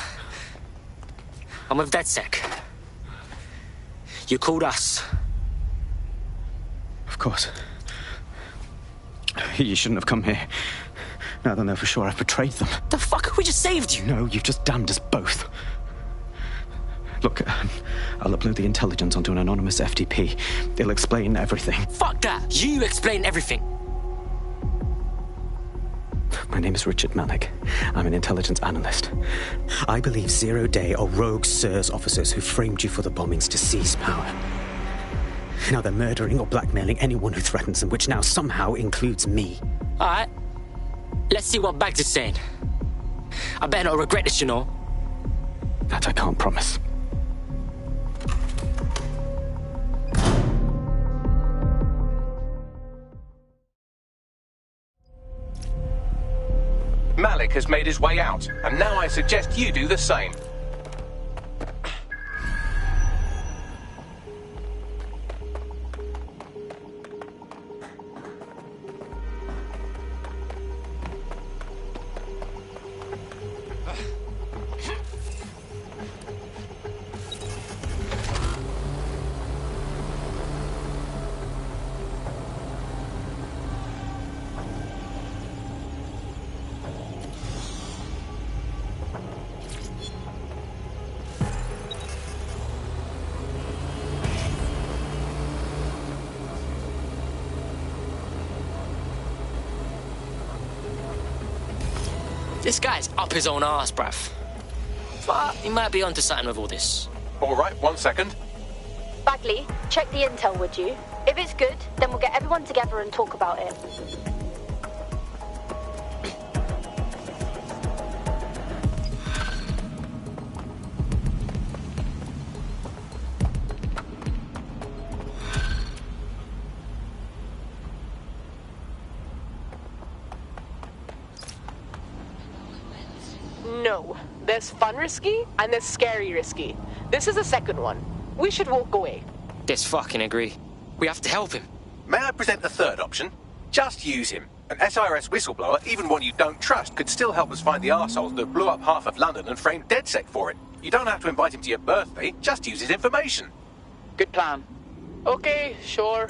I'm with DedSec. You called us. Of course. You shouldn't have come here. Now they know for sure I've betrayed them. The fuck? We just saved you. No, you've just damned us both. Look, I'll upload the intelligence onto an anonymous FTP. It'll explain everything. Fuck that. You explain everything. My name is Richard Malik. I'm an intelligence analyst. I believe Zero Day are rogue SIRS officers who framed you for the bombings to seize power. Now they're murdering or blackmailing anyone who threatens them, which now somehow includes me. All right. Let's see what Bags is saying. I better not regret this, you know. That I can't promise. Malik has made his way out, and now I suggest you do the same. This guy's up his own arse, bruv. But he might be onto something with all this. All right, 1 second. Bagley, check the intel, would you? If it's good, then we'll get everyone together and talk about it. No. There's fun risky and there's scary risky. This is the second one. We should walk away. Fucking agree. We have to help him. May I present a third option? Just use him. An SIRS whistleblower, even one you don't trust, could still help us find the arseholes that blew up half of London and framed DedSec for it. You don't have to invite him to your birthday, just use his information. Good plan. Okay, sure.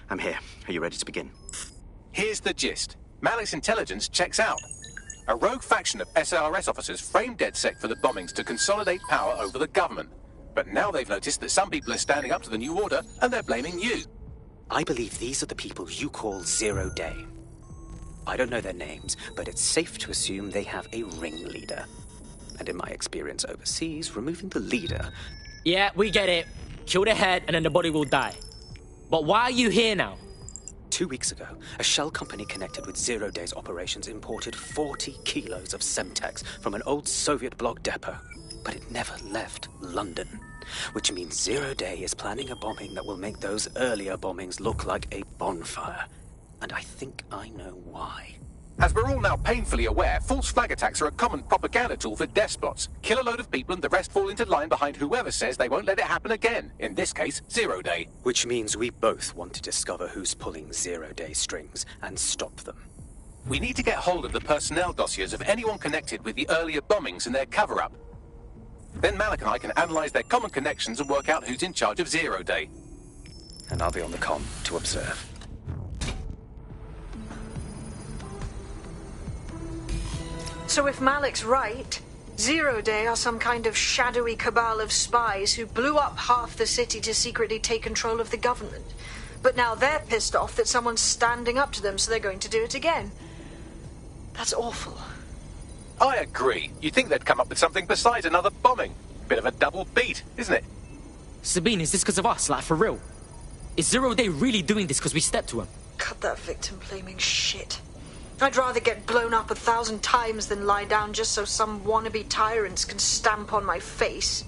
I'm here. Are you ready to begin? Here's the gist. Malik's intelligence checks out. A rogue faction of SIRS officers framed DedSec for the bombings to consolidate power over the government. But now they've noticed that some people are standing up to the new order, and they're blaming you. I believe these are the people you call Zero Day. I don't know their names, but it's safe to assume they have a ringleader. And in my experience overseas, removing the leader... Yeah, we get it. Kill the head and then the body will die. But why are you here now? 2 weeks ago, a shell company connected with Zero Day's operations imported 40 kilos of Semtex from an old Soviet bloc depot. But it never left London, which means Zero Day is planning a bombing that will make those earlier bombings look like a bonfire. And I think I know why. As we're all now painfully aware, false flag attacks are a common propaganda tool for despots. Kill a load of people and the rest fall into line behind whoever says they won't let it happen again. In this case, Zero Day. Which means we both want to discover who's pulling Zero Day strings and stop them. We need to get hold of the personnel dossiers of anyone connected with the earlier bombings and their cover-up. Then Malik and I can analyze their common connections and work out who's in charge of Zero Day. And I'll be on the comm to observe. So if Malik's right, Zero Day are some kind of shadowy cabal of spies who blew up half the city to secretly take control of the government. But now they're pissed off that someone's standing up to them, so they're going to do it again. That's awful. I agree. You'd think they'd come up with something besides another bombing. Bit of a double beat, isn't it? Sabine, is this because of us? Like, for real? Is Zero Day really doing this because we stepped to him? Cut that victim-blaming shit. I'd rather get blown up 1,000 times than lie down just so some wannabe tyrants can stamp on my face.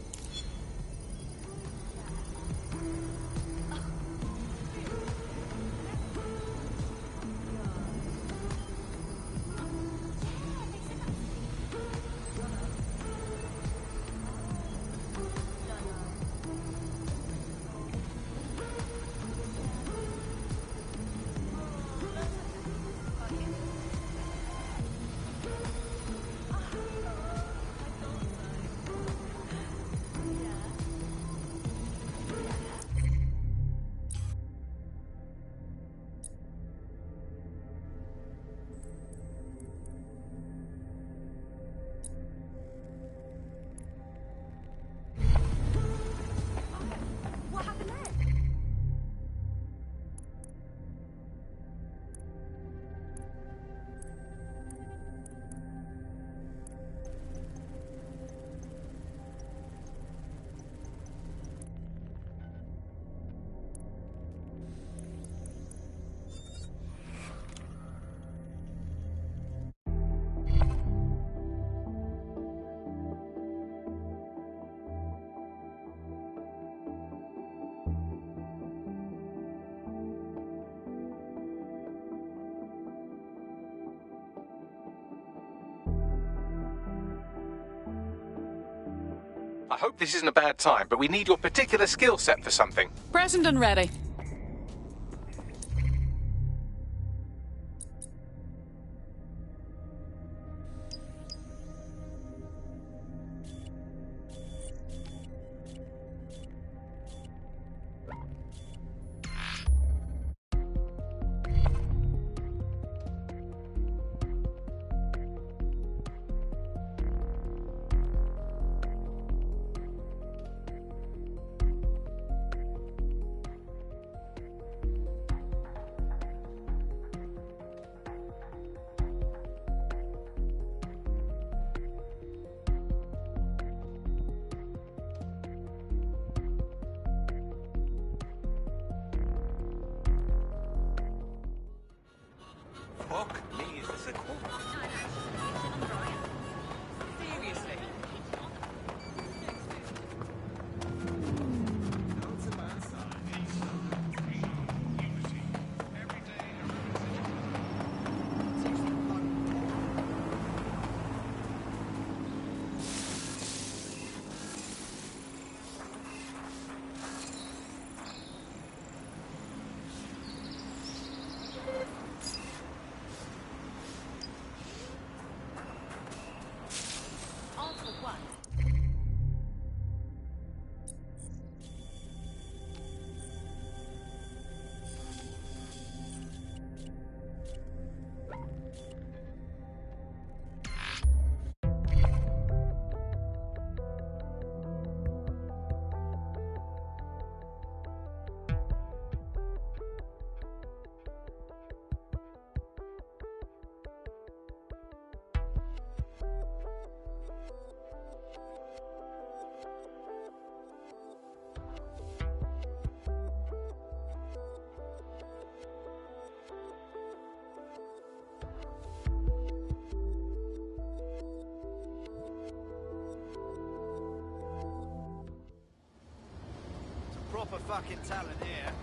I hope this isn't a bad time, but we need your particular skill set for something. Present and ready. Fuck me, is this a call? Seriously. Proper fucking talent here.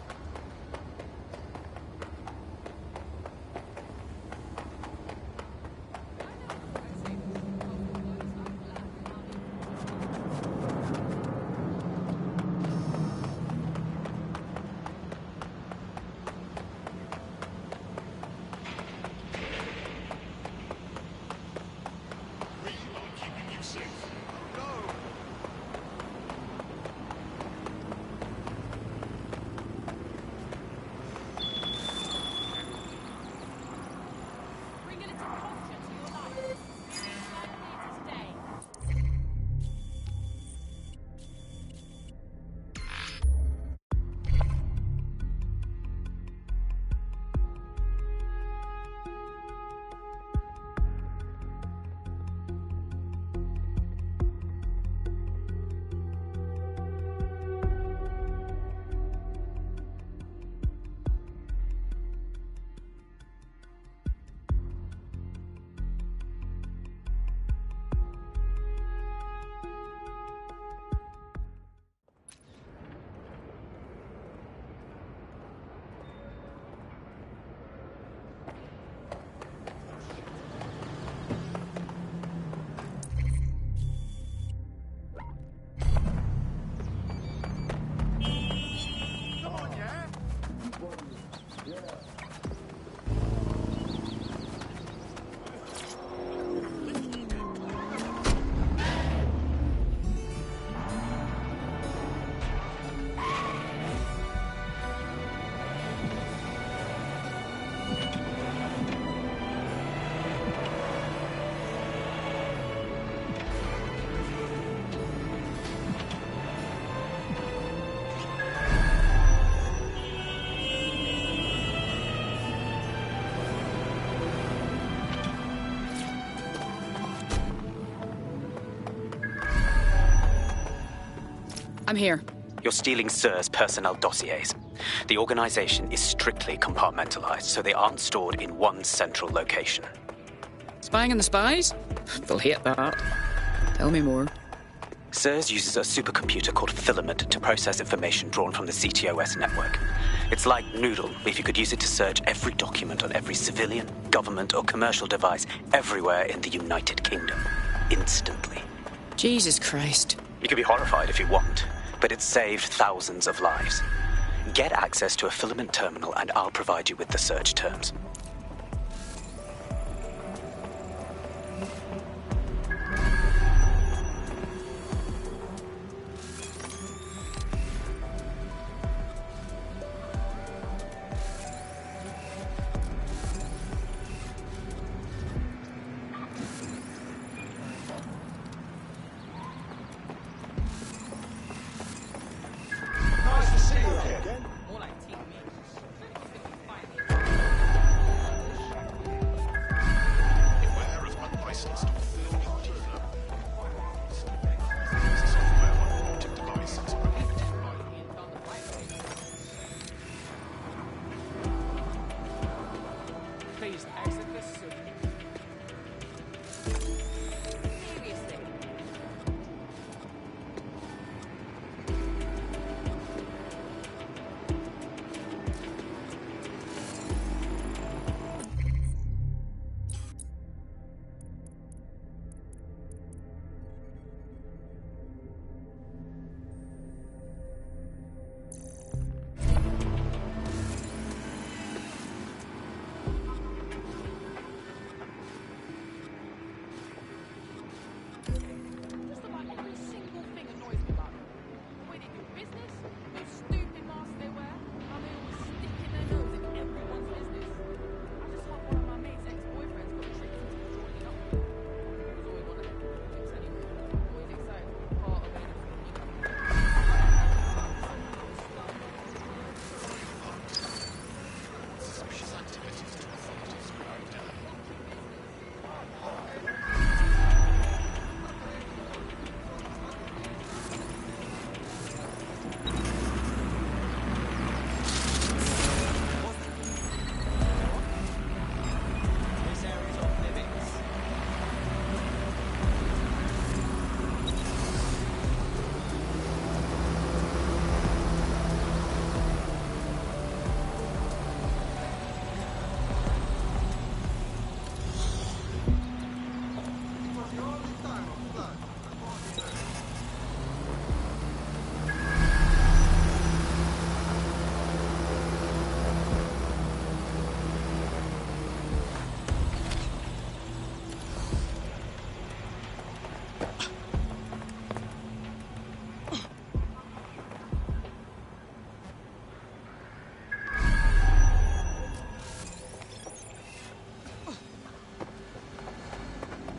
I'm here. You're stealing SIR's personnel dossiers. The organization is strictly compartmentalized, so they aren't stored in one central location. Spying on the spies? They'll hate that. Tell me more. SIRS uses a supercomputer called Filament to process information drawn from the CTOS network. It's like Noodle, if you could use it to search every document on every civilian, government, or commercial device everywhere in the United Kingdom. Instantly. Jesus Christ. You can be horrified if you want, but it's saved thousands of lives. Get access to a Filament terminal and I'll provide you with the search terms.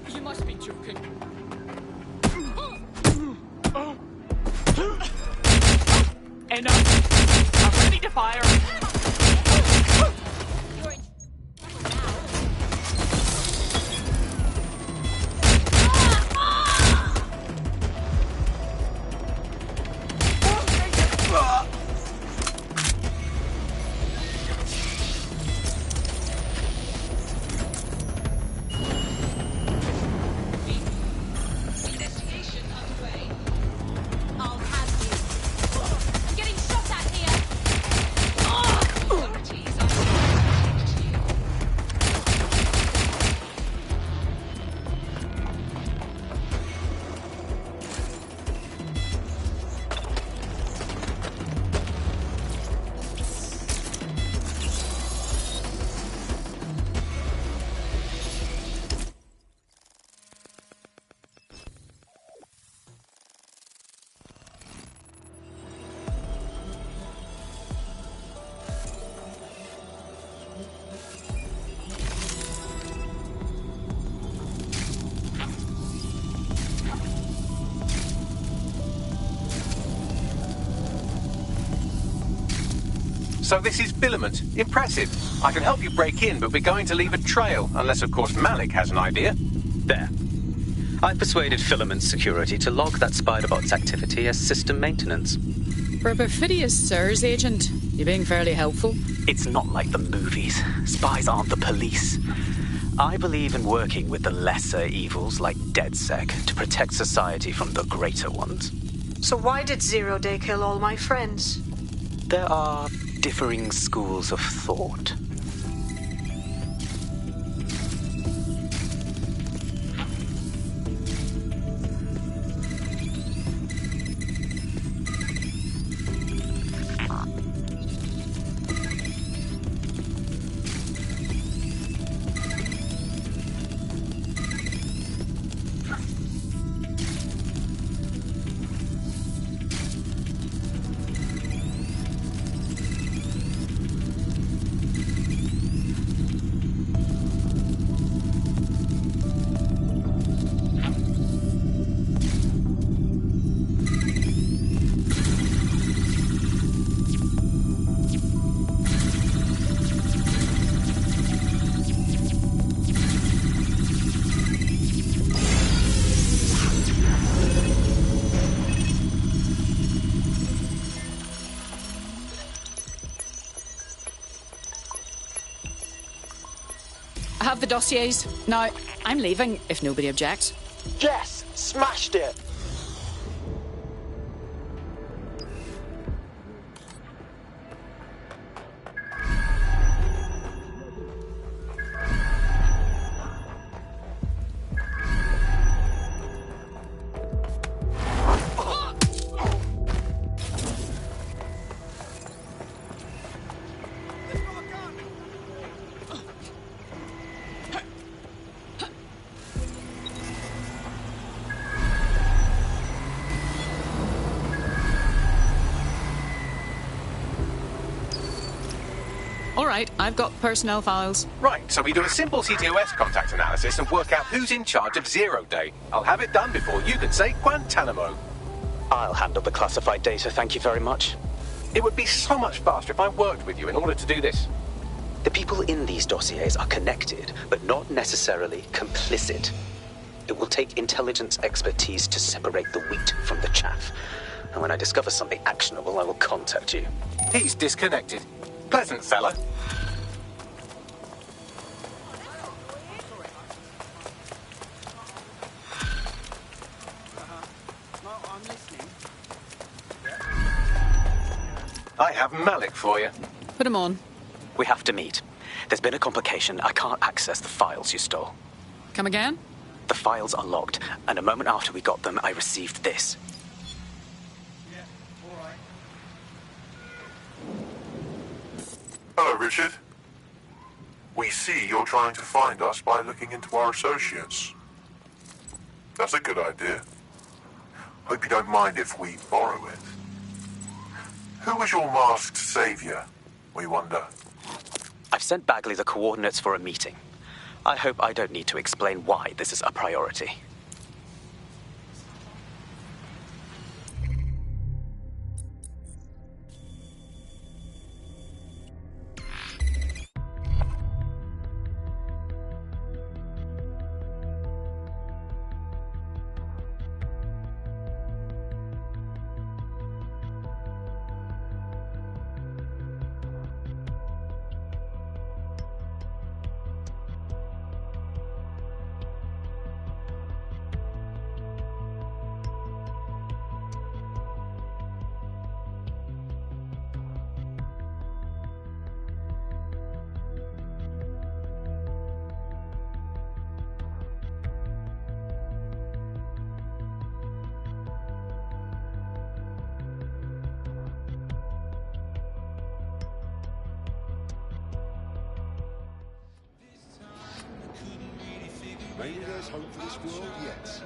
You must be joking. Enough. I'm ready to fire. So this is Filament. Impressive. I can help you break in, but we're going to leave a trail, unless, of course, Malik has an idea. There. I've persuaded Filament Security to log that Spiderbot's activity as system maintenance. For a perfidious SIRS agent, you're being fairly helpful. It's not like the movies. Spies aren't the police. I believe in working with the lesser evils like DedSec to protect society from the greater ones. So why did Zero Day kill all my friends? There are differing schools of thought. I have the dossiers. Now, I'm leaving, if nobody objects. Yes, smashed it. All right, I've got personnel files. Right, so we do a simple CTOS contact analysis and work out who's in charge of Zero Day. I'll have it done before you can say Guantanamo. I'll handle the classified data, thank you very much. It would be so much faster if I worked with you in order to do this. The people in these dossiers are connected, but not necessarily complicit. It will take intelligence expertise to separate the wheat from the chaff. And when I discover something actionable, I will contact you. He's disconnected. Pleasant fella. I have Malik for you. Put him on. We have to meet. There's been a complication. I can't access the files you stole. Come again? The files are logged, and a moment after we got them, I received this. Hello, Richard. We see you're trying to find us by looking into our associates. That's a good idea. Hope you don't mind if we borrow it. Who was your masked savior, we wonder? I've sent Bagley the coordinates for a meeting. I hope I don't need to explain why this is a priority. Maybe there's hope for this world yet.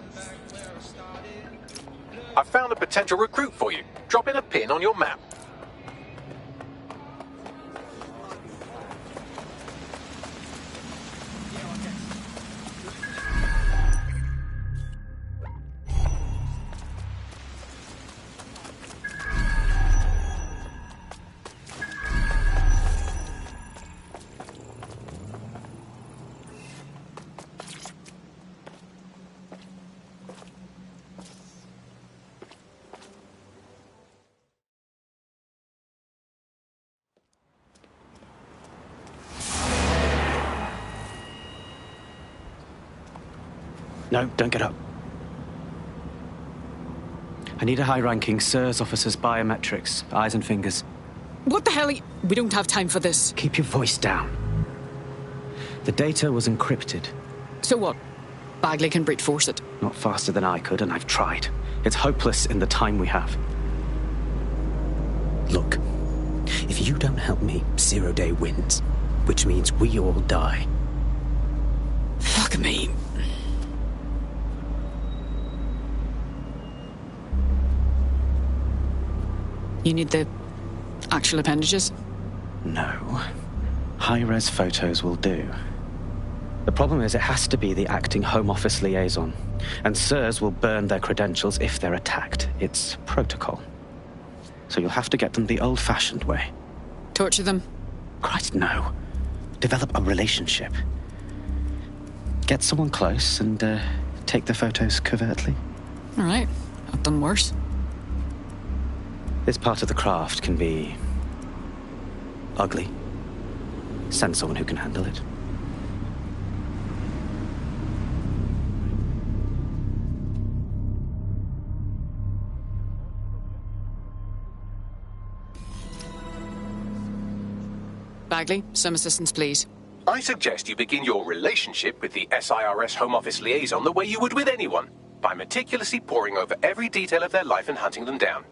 I've found a potential recruit for you. Drop in a pin on your map. No, don't get up. I need a high-ranking SIRS officer's biometrics, eyes and fingers. What the hell are you... We don't have time for this. Keep your voice down. The data was encrypted. So what? Bagley can brute force it. Not faster than I could, and I've tried. It's hopeless in the time we have. Look, if you don't help me, 0 Day wins. Which means we all die. Fuck me. You need the actual appendages? No. High-res photos will do. The problem is it has to be the acting Home Office liaison. And SIRS will burn their credentials if they're attacked. It's protocol. So you'll have to get them the old-fashioned way. Torture them? Christ, no. Develop a relationship. Get someone close and take the photos covertly. All right. I've done worse. This part of the craft can be ugly. Send someone who can handle it. Bagley, some assistance, please. I suggest you begin your relationship with the SIRS Home Office liaison the way you would with anyone, by meticulously poring over every detail of their life and hunting them down.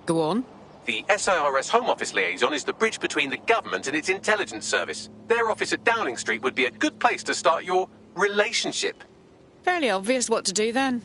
Go on. The SIRS Home Office liaison is the bridge between the government and its intelligence service. Their office at Downing Street would be a good place to start your relationship. Fairly obvious what to do then.